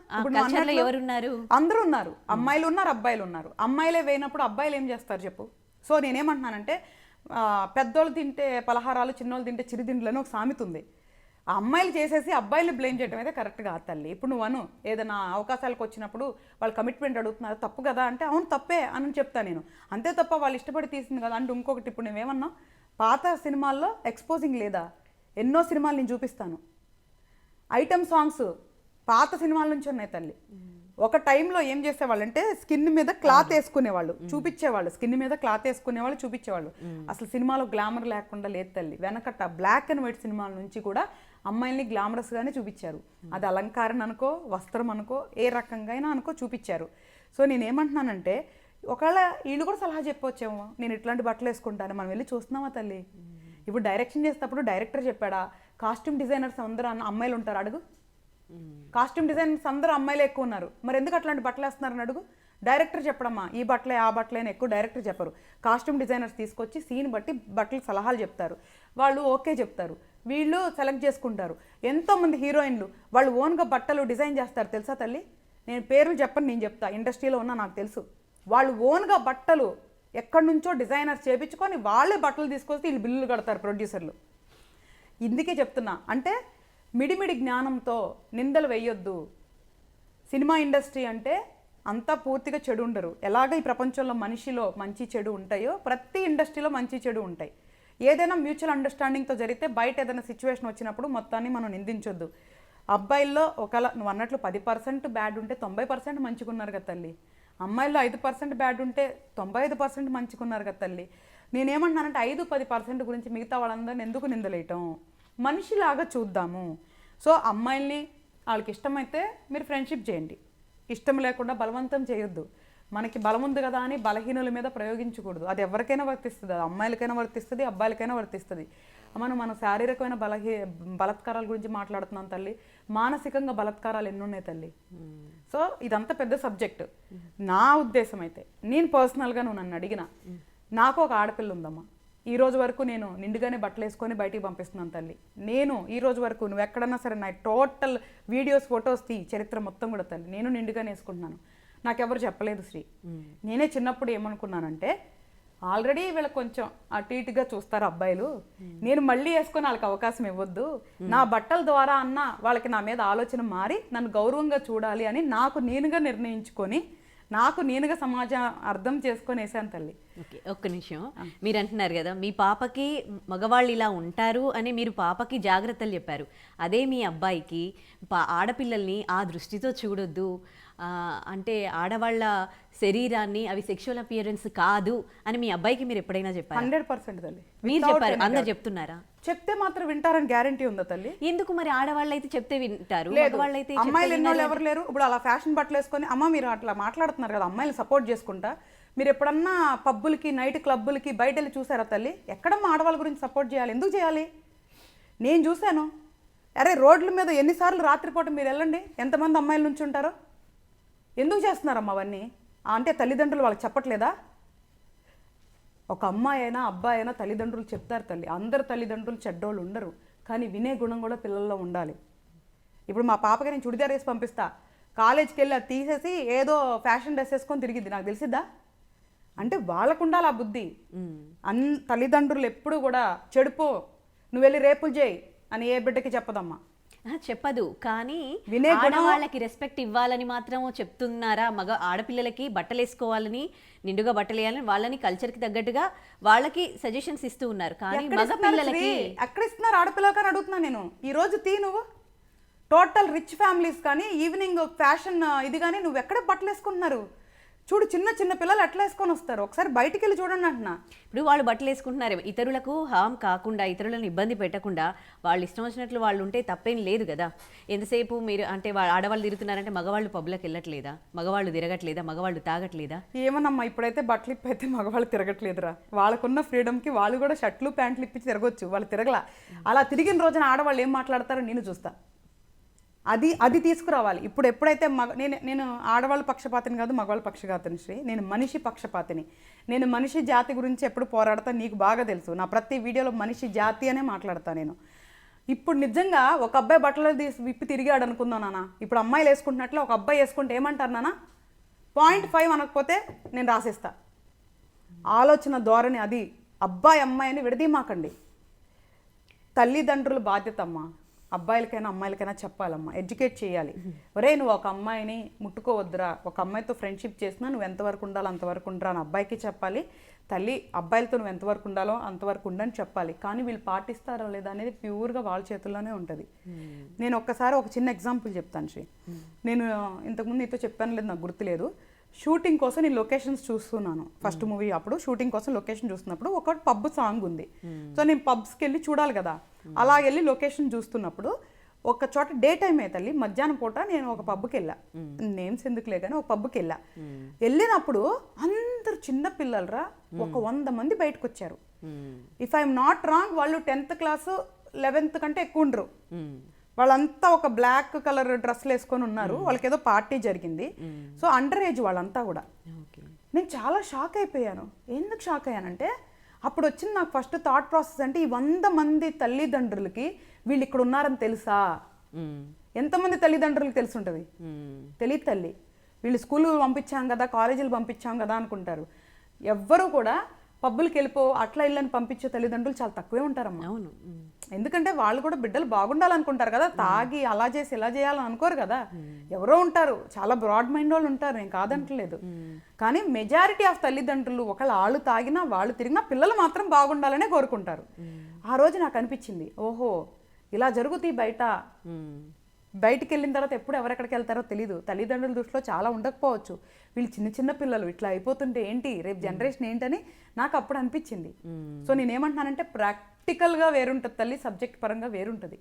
ఎవరున్నారు? అందరూ ఉన్నారు. అమ్మాయిలు ఉన్నారు, అబ్బాయిలు ఉన్నారు. అమ్మాయిలే వేయినప్పుడు అబ్బాయిలు ఏం చేస్తారు చెప్పు? సో నేనేమంటున్నానంటే పెద్దోళ్ళు తింటే పలహారాలు, చిన్నోళ్ళు తింటే చిరుదిండ్లు అని ఒక సామెత ఉంది. ఆ అమ్మాయిలు చేసేసి అబ్బాయిలు బ్లేమ్ చేయడం అయితే కరెక్ట్ కాదు తల్లి. ఇప్పుడు నువ్వు ఏదైనా అవకాశాలకు వచ్చినప్పుడు వాళ్ళు కమిట్మెంట్ అడుగుతున్నారు, తప్పు కదా అంటే అవును తప్పే అని చెప్తాను నేను. అంతే తప్ప వాళ్ళు ఇష్టపడి తీసింది కదా అంటే. ఇంకొకటి ఇప్పుడు నువ్వేమన్నా పాత సినిమాల్లో ఎక్స్పోజింగ్ లేదా? ఎన్నో సినిమాలు నేను చూపిస్తాను. ఐటమ్ సాంగ్స్ పాత సినిమాల నుంచి ఉన్నాయి తల్లి. ఒక టైంలో ఏం చేసేవాళ్ళు అంటే స్కిన్ మీద క్లాత్ వేసుకునేవాళ్ళు, చూపించేవాళ్ళు. స్కిన్ మీద క్లాత్ వేసుకునేవాళ్ళు, చూపించేవాళ్ళు. అసలు సినిమాలో గ్లామర్ లేకుండా లేదు తల్లి. వెనకట బ్లాక్ అండ్ వైట్ సినిమాల నుంచి కూడా అమ్మాయిల్ని గ్లామరస్గానే చూపించారు. అది అలంకారం అనుకో, వస్త్రం అనుకో, ఏ రకంగా అయినా అనుకో చూపించారు. సో నేనేమంటున్నానంటే ఒకవేళ వీళ్ళు కూడా సలహా చెప్పవచ్చేమో, నేను ఇట్లాంటి బట్టలు వేసుకుంటాను, మనం వెళ్ళి చూస్తున్నామా తల్లి? ఇప్పుడు డైరెక్షన్ చేసేటప్పుడు డైరెక్టర్ చెప్పాడా? కాస్ట్యూమ్ డిజైనర్స్ అందరూ అమ్మాయిలు ఉంటారు అడుగు. కాస్ట్యూమ్ డిజైనర్స్ అందరూ అమ్మాయిలు ఎక్కువ ఉన్నారు, మరి ఎందుకు అట్లాంటి బట్టలు వేస్తున్నారని అడుగు. డైరెక్టర్ చెప్పడమ్మా ఈ బట్టలే ఆ బట్టలే అని ఎక్కువ డైరెక్టర్ చెప్పరు. కాస్ట్యూమ్ డిజైనర్స్ తీసుకొచ్చి సీన్ బట్టి బట్టలు సలహాలు చెప్తారు. వాళ్ళు ఓకే చెప్తారు, వీళ్ళు సెలెక్ట్ చేసుకుంటారు. ఎంతోమంది హీరోయిన్లు వాళ్ళు ఓన్గా బట్టలు డిజైన్ చేస్తారు తెలుసా తల్లి. నేను పేర్లు చెప్పను, నేను చెప్తా. ఇండస్ట్రీలో ఉన్నా నాకు తెలుసు. వాళ్ళు ఓన్గా బట్టలు ఎక్కడి నుంచో డిజైనర్స్ చేయించుకొని వాళ్ళే బట్టలు తీసుకొస్తే వీళ్ళు బిల్లులు కడతారు ప్రొడ్యూసర్లు. ఇందుకే చెప్తున్నా, అంటే మిడిమిడి జ్ఞానంతో నిందలు వేయొద్దు. సినిమా ఇండస్ట్రీ అంటే అంతా పూర్తిగా చెడు ఉండరు. ఎలాగ ఈ ప్రపంచంలో మనిషిలో మంచి చెడు ఉంటాయో ప్రతి ఇండస్ట్రీలో మంచి చెడు ఉంటాయి. ఏదైనా మ్యూచువల్ అండర్స్టాండింగ్తో జరిగితే బయట ఏదైనా సిచ్యువేషన్ వచ్చినప్పుడు మొత్తాన్ని మనం నిందించొద్దు. అబ్బాయిల్లో ఒకవేళ నువ్వు అన్నట్లు 10% బ్యాడ్ ఉంటే 90% మంచిగున్నారు కదా తల్లి. అమ్మాయిల్లో 5% బ్యాడ్ ఉంటే 95% మంచిగున్నారు కదా తల్లి. నేనేమంటున్నానంటే 5-10% గురించి మిగతా వాళ్ళందరినీ ఎందుకు నిందలేయటం? మనిషిలాగా చూద్దాము. సో అమ్మాయిల్ని వాళ్ళకి ఇష్టమైతే మీరు ఫ్రెండ్షిప్ చేయండి, ఇష్టం లేకుండా బలవంతం చేయొద్దు. మనకి బలం ఉంది కదా అని బలహీనుల మీద ప్రయోగించకూడదు. అది ఎవరికైనా వర్తిస్తుంది, అది అమ్మాయిలకైనా వర్తిస్తుంది, అబ్బాయిలకైనా వర్తిస్తుంది. మన శారీరకమైన బలత్కారాల గురించి మాట్లాడుతున్నాం తల్లి. మానసికంగా బలత్కారాలు ఎన్నున్నాయి తల్లి. సో ఇదంతా పెద్ద సబ్జెక్ట్. నా ఉద్దేశం అయితే నేను పర్సనల్గా నువ్వు నన్ను అడిగిన, నాకు ఒక ఆడపిల్ల ఉందమ్మా. ఈ రోజు వరకు నేను నిండుగానే బట్టలు వేసుకొని బయటికి పంపిస్తున్నాను తల్లి. నేను ఈ రోజు వరకు నువ్వు ఎక్కడన్నా సరే నా టోటల్ వీడియోస్ ఫొటోస్ చరిత్ర మొత్తం కూడా తల్లి నేను నిండుగానే వేసుకుంటున్నాను. నాకెవరు చెప్పలేదు శ్రీ. నేనే చిన్నప్పుడు ఏమనుకున్నానంటే ఆల్రెడీ వీళ్ళకి కొంచెం అటు ఇటుగా చూస్తారు అబ్బాయిలు, నేను మళ్ళీ వేసుకొని వాళ్ళకి అవకాశం ఇవ్వద్దు, నా బట్టల ద్వారా అన్న వాళ్ళకి నా మీద ఆలోచన మారి నన్ను గౌరవంగా చూడాలి అని నాకు నేనుగా నిర్ణయించుకొని నాకు నేనుగా సమాజం అర్థం చేసుకొని వేసాను తల్లి. ఓకే, ఒక్క నిమిషం. మీరు అంటున్నారు కదా మీ పాపకి మగవాళ్ళు ఇలా ఉంటారు అని మీరు పాపకి జాగ్రత్తలు చెప్పారు. అదే మీ అబ్బాయికి ఆడపిల్లల్ని ఆ దృష్టితో చూడొద్దు, అంటే ఆడవాళ్ళ శరీరాన్ని అవి సెక్షువల్ అపియరెన్స్ కాదు అని మీ అబ్బాయికి మీరు ఎప్పుడైనా చెప్పారు? 100% తల్లి. మీరు చెప్పారు, అందరు చెప్తున్నారా? చెప్తే మాత్రం వింటారని గ్యారంటీ ఉందా తల్లి? ఎందుకు మరి ఆడవాళ్ళు అయితే చెప్తే వింటారు, మగవాళ్ళైతే అమ్మాయిలు ఎన్నోళ్ళు ఎవరు లేరు. ఇప్పుడు అలా ఫ్యాషన్ బట్టలు వేసుకొని అమ్మ మీరు అట్లా మాట్లాడుతున్నారు కదా అమ్మాయిలు సపోర్ట్ చేసుకుంటా, మీరు ఎప్పుడన్నా పబ్బులకి నైట్ క్లబ్బులకి బయట వెళ్ళి చూసారా తల్లి? ఎక్కడమ్మా ఆడవాళ్ళ గురించి సపోర్ట్ చేయాలి? ఎందుకు చేయాలి? నేను చూశాను. అరే రోడ్ల మీద ఎన్నిసార్లు రాత్రిపూట మీరు వెళ్ళండి, ఎంతమంది అమ్మాయిల నుంచి ఉంటారో. ఎందుకు చేస్తున్నారమ్మా అవన్నీ? అంటే తల్లిదండ్రులు వాళ్ళకి చెప్పట్లేదా? ఒక అమ్మాయి అయినా అబ్బాయి అయినా తల్లిదండ్రులు చెప్తారు తల్లి, అందరు తల్లిదండ్రులు చెడ్డోళ్ళు ఉండరు, కానీ వినే గుణం కూడా పిల్లల్లో ఉండాలి. ఇప్పుడు మా పాపకి నేను చుడిదార్ వేసి పంపిస్తా, కాలేజ్కి వెళ్ళి అది తీసేసి ఏదో ఫ్యాషన్ డ్రెస్ వేసుకొని తిరిగిద్ది, నాకు తెలిసిద్దా? అంటే వాళ్ళకు ఉండాలి ఆ బుద్ధి. తల్లిదండ్రులు ఎప్పుడు కూడా చెడుపో, నువ్వు వెళ్ళి రేపులు చేయి అని ఏ బిడ్డకి చెప్పదమ్మా. చెప్పదు, కానీ వినే గుణం వాళ్ళకి రెస్పెక్ట్ ఇవ్వాలని మాత్రం చెప్తున్నారా? ఆడపిల్లలకి బట్టలు వేసుకోవాలని, నిండుగా బట్టలు వేయాలని వాళ్ళని కల్చర్కి తగ్గట్టుగా వాళ్ళకి సజెషన్స్ ఇస్తూ ఉన్నారు, కానీ మగ పిల్లలకి ఎక్కడ ఇస్తున్నారు? ఆడపిల్లలకి అని అడుగుతున్నా నేను. ఈ రోజు నువ్వు టోటల్ రిచ్ ఫ్యామిలీస్ కానీ ఈవినింగ్ ఫ్యాషన్ ఇది కానీ నువ్వు ఎక్కడ బట్టలు వేసుకుంటున్నారు? చూడు చిన్న చిన్న పిల్లలు ఎట్లా వేసుకొని వస్తారు, ఒకసారి బయటికి వెళ్ళి చూడండి అంటున్నా. ఇప్పుడు వాళ్ళు బట్టలు వేసుకుంటున్నారు, ఇతరులకు హామ్ కాకుండా, ఇతరులను ఇబ్బంది పెట్టకుండా వాళ్ళు ఇష్టం వచ్చినట్లు వాళ్ళు ఉంటే తప్పేం లేదు కదా. ఎంతసేపు మీరు అంటే ఆడవాళ్ళు తిరుగుతున్నారంటే మగవాళ్ళు పబ్లకు వెళ్ళట్లేదా? మగవాళ్ళు తిరగట్లేదా? మగవాళ్ళు తాగట్లేదా? ఏమన్నమ్మా, ఇప్పుడైతే బట్టలు ఇప్పి అయితే మగవాళ్ళు తిరగట్లేదురా. వాళ్ళకున్న ఫ్రీడమ్కి వాళ్ళు కూడా షర్ట్లు ప్యాంట్లు ఇప్పించి తిరగొచ్చు, వాళ్ళు తిరగలా. అలా తిరిగిన రోజున ఆడవాళ్ళు ఏం మాట్లాడతారో నేను చూస్తా. అది తీసుకురావాలి. ఇప్పుడు ఎప్పుడైతే నేను ఆడవాళ్ళ పక్షపాతిని కాదు, మగవాళ్ళ పక్షపాతిని శ్రీ. నేను మనిషి పక్షపాతిని. నేను మనిషి జాతి గురించి ఎప్పుడు పోరాడతా నీకు బాగా తెలుసు. నా ప్రతి వీడియోలో మనిషి జాతి అనే మాట్లాడతా నేను. ఇప్పుడు నిజంగా ఒక అబ్బాయి బట్టలు విప్పి తిరిగాడు అనుకుందాం నాన్న, ఇప్పుడు అమ్మాయిలు వేసుకుంటున్నట్లు ఒక అబ్బాయి వేసుకుంటే ఏమంటారు నాన్న? 0.5 అనకపోతే నేను రాసేస్తా. ఆలోచన ధోరణి అది. అబ్బాయి అమ్మాయి అని విడదీమాకండి. తల్లిదండ్రుల బాధ్యత అమ్మా. అబ్బాయిలకైనా అమ్మాయిలకైనా చెప్పాలమ్మా, ఎడ్యుకేట్ చేయాలి. ఒరే నువ్వు ఒక అమ్మాయిని ముట్టుకోవద్దురా, ఒక అమ్మాయితో ఫ్రెండ్షిప్ చేసినా నువ్వు ఎంతవరకు ఉండాలో అంతవరకు ఉండరా అని అబ్బాయికి చెప్పాలి. తల్లి అబ్బాయిలతో నువ్వు ఎంతవరకు ఉండాలో అంతవరకు ఉండని చెప్పాలి. కానీ వీళ్ళు పాటిస్తారో లేదా అనేది ప్యూర్గా వాళ్ళ చేతుల్లోనే ఉంటుంది. నేను ఒక్కసారి ఒక చిన్న ఎగ్జాంపుల్ చెప్తాను శ్రీ. నేను ఇంతకుముందు నీతో చెప్పాను లేదు, నాకు గుర్తులేదు. షూటింగ్ కోసం నేను లొకేషన్స్ చూస్తున్నాను. ఫస్ట్ మూవీ అప్పుడు షూటింగ్ కోసం లొకేషన్ చూస్తున్నప్పుడు ఒక పబ్ సాంగ్ ఉంది. సో నేను పబ్స్కి వెళ్ళి చూడాలి కదా, అలా వెళ్ళి లొకేషన్ చూస్తున్నప్పుడు ఒక చోట డే టైం తల్లి మధ్యాహ్నం పూట నేను ఒక పబ్కి వెళ్ళా. నేమ్స్ ఎందుకులే కానీ ఒక పబ్కి వెళ్ళినప్పుడు అందరు చిన్న పిల్లలరా, ఒక 100 మంది బయటకు వచ్చారు. ఇఫ్ ఐఎమ్ నాట్ రాంగ్ వాళ్ళు 10th క్లాస్ 11th కంటే ఎక్కువ ఉండరు. వాళ్ళంతా ఒక బ్లాక్ కలర్ డ్రెస్లు వేసుకొని ఉన్నారు. వాళ్ళకి ఏదో పార్టీ జరిగింది. సో అండర్ ఏజ్ వాళ్ళంతా కూడా. నేను చాలా షాక్ అయిపోయాను. ఎందుకు షాక్ అయ్యానంటే అప్పుడు వచ్చింది నాకు ఫస్ట్ థాట్ ప్రాసెస్ అంటే ఈ 100 మంది తల్లిదండ్రులకి వీళ్ళు ఇక్కడ ఉన్నారని తెలుసా? ఎంతమంది తల్లిదండ్రులకు తెలిసి ఉంటుంది? తెలియదు తల్లి. వీళ్ళు స్కూల్కి పంపించాం కదా, కాలేజీలు పంపించాం కదా అనుకుంటారు. ఎవ్వరూ కూడా పబ్బులకి వెళ్ళిపో అట్లా ఇళ్ళని పంపించే తల్లిదండ్రులు చాలా తక్కువే ఉంటారమ్మా. అవును. ఎందుకంటే వాళ్ళు కూడా బిడ్డలు బాగుండాలనుకుంటారు కదా, తాగి అలా చేసి ఇలా చేయాలని అనుకోరు కదా. ఎవరో ఉంటారు, చాలా బ్రాడ్ మైండ్ వాళ్ళు ఉంటారు, నేను కాదంటలేదు. కానీ మెజారిటీ ఆఫ్ తల్లిదండ్రులు ఒకవేళ వాళ్ళు తాగినా వాళ్ళు తిరిగినా పిల్లలు మాత్రం బాగుండాలనే కోరుకుంటారు. ఆ రోజు నాకు అనిపించింది, ఓహో ఇలా జరుగుతాయి బయట. బయటికి వెళ్ళిన తర్వాత ఎప్పుడు ఎవరెక్కడికి వెళ్తారో తెలీదు. తల్లిదండ్రుల దృష్టిలో చాలా ఉండకపోవచ్చు. వీళ్ళు చిన్న చిన్న పిల్లలు ఇట్లా అయిపోతుంటే ఏంటి, రేపు జనరేషన్ ఏంటని నాకు అప్పుడు అనిపించింది. సో నేనేమంటున్నానంటే ప్రాక్టికల్గా వేరుంటుంది తల్లి, సబ్జెక్ట్ పరంగా వేరుంటుంది.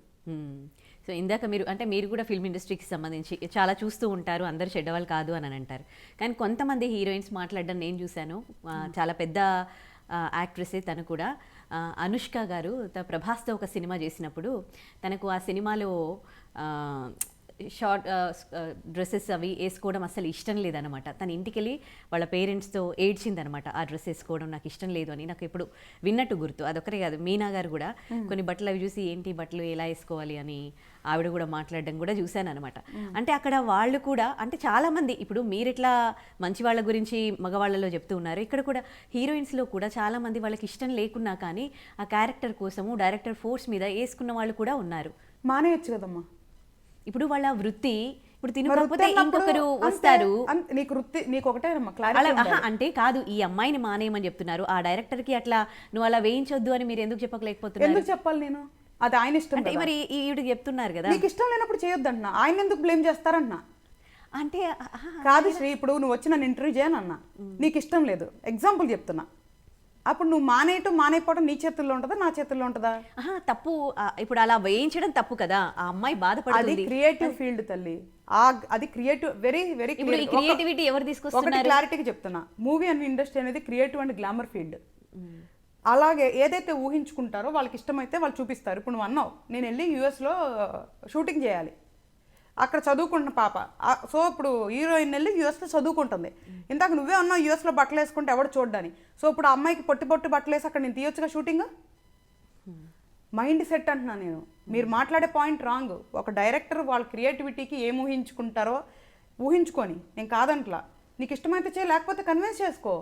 సో ఇందాక మీరు కూడా ఫిల్మ్ ఇండస్ట్రీకి సంబంధించి చాలా చూస్తూ ఉంటారు, అందరు చెడ్డవాళ్ళు కాదు అని అంటారు. కానీ కొంతమంది హీరోయిన్స్ మాట్లాడడం నేను చూశాను. చాలా పెద్ద యాక్ట్రెసే తను కూడా. అనుష్క గారు ప్రభాస్తో ఒక సినిమా చేసినప్పుడు తనకు ఆ సినిమాలో షార్ట్ డ్రెస్సెస్ అవి వేసుకోవడం అసలు ఇష్టం లేదనమాట. తన ఇంటికి వెళ్ళి వాళ్ళ పేరెంట్స్తో ఏడ్చిందనమాట, ఆ డ్రెస్ వేసుకోవడం నాకు ఇష్టం లేదు అని. నాకు ఎప్పుడు విన్నట్టు గుర్తు. అదొకరే కాదు, మీనా గారు కూడా కొన్ని బట్టలు అవి చూసి ఏంటి బట్టలు ఎలా వేసుకోవాలి అని ఆవిడ కూడా మాట్లాడడం కూడా చూశాను అనమాట. అంటే అక్కడ వాళ్ళు కూడా అంటే చాలామంది ఇప్పుడు మీరు ఇట్లా మంచి వాళ్ళ గురించి మగవాళ్ళలో చెప్తూ ఉన్నారు, ఇక్కడ కూడా హీరోయిన్స్లో కూడా చాలామంది వాళ్ళకి ఇష్టం లేకున్నా కానీ ఆ క్యారెక్టర్ కోసము డైరెక్టర్ ఫోర్స్ మీద వేసుకున్న వాళ్ళు కూడా ఉన్నారు. మానేయచ్చు కదమ్మా. ఇప్పుడు వాళ్ళ వృత్తి ఇప్పుడు తినకపోతే ఇంకొకరు వస్తారు. నీకు వృత్తి నీకు ఒకటే అంటే కాదు, ఈ అమ్మాయిని మానేయమని చెప్తున్నారు. ఆ డైరెక్టర్ కి అట్లా నువ్వు అలా వేయించొద్దు అని మీరు ఎందుకు చెప్పలేకపోతున్నారు? ఎందుకు చెప్పాలి నేను? అది ఆయన ఇష్టం. అంటే మరి ఈవిడికి చెప్తున్నారు కదా, నీకు ఇష్టం లేనప్పుడు చేయొద్దన్నా. ఆయన ఎందుకు బ్లేమ్ చేస్తారన్నా? అంటే కాదు శ్రీ, ఇప్పుడు నువ్వు వచ్చి నన్ను ఇంటర్వ్యూ చేయనన్నా, నీకు ఇష్టం లేదు, ఎగ్జాంపుల్ చెప్తున్నా. అప్పుడు నువ్వు మానేయపోవడం నీ చేతుల్లో ఉంటుందా నా చేతుల్లో ఉంటుందా? తప్పు. ఇప్పుడు అలా వేయించడం తప్పు కదా, ఆ అమ్మాయి బాధపడుతుంది. అది క్రియేటివ్ ఫీల్డ్ తల్లి. అది క్రియేటివ్, వెరీ వెరీ క్రియేటివిటీ ఎవరు తీసుకొస్తున్నారు? ఒకటి క్లారిటీగా చెప్తున్నా, మూవీ అండ్ ఇండస్ట్రీ అనేది క్రియేటివ్ అండ్ గ్లామర్ ఫీల్డ్. అలాగే ఏదైతే ఊహించుకుంటారో వాళ్ళకి ఇష్టమైతే వాళ్ళు చూపిస్తారు. ఇప్పుడు నువ్వు అన్నావు నేను వెళ్ళి యూఎస్లో షూటింగ్ చేయాలి, అక్కడ చదువుకుంటున్న పాప. సో ఇప్పుడు హీరోయిన్ వెళ్ళి యూఎస్లో చదువుకుంటుంది. ఇందాక నువ్వే ఉన్నావు యూఎస్లో బట్టలు వేసుకుంటే ఎవడు చూడ్డాని. సో ఇప్పుడు ఆ అమ్మాయికి పొట్టి బట్టలు వేసి అక్కడ నేను తీయొచ్చుగా షూటింగ్. మైండ్ సెట్ అంటున్నా నేను. మీరు మాట్లాడే పాయింట్ రాంగ్. ఒక డైరెక్టర్ వాళ్ళ క్రియేటివిటీకి ఏం ఊహించుకుంటారో ఊహించుకొని, నేను కాదంట్లా. నీకు ఇష్టమైతే చేయ, లేకపోతే కన్విన్స్ చేసుకో.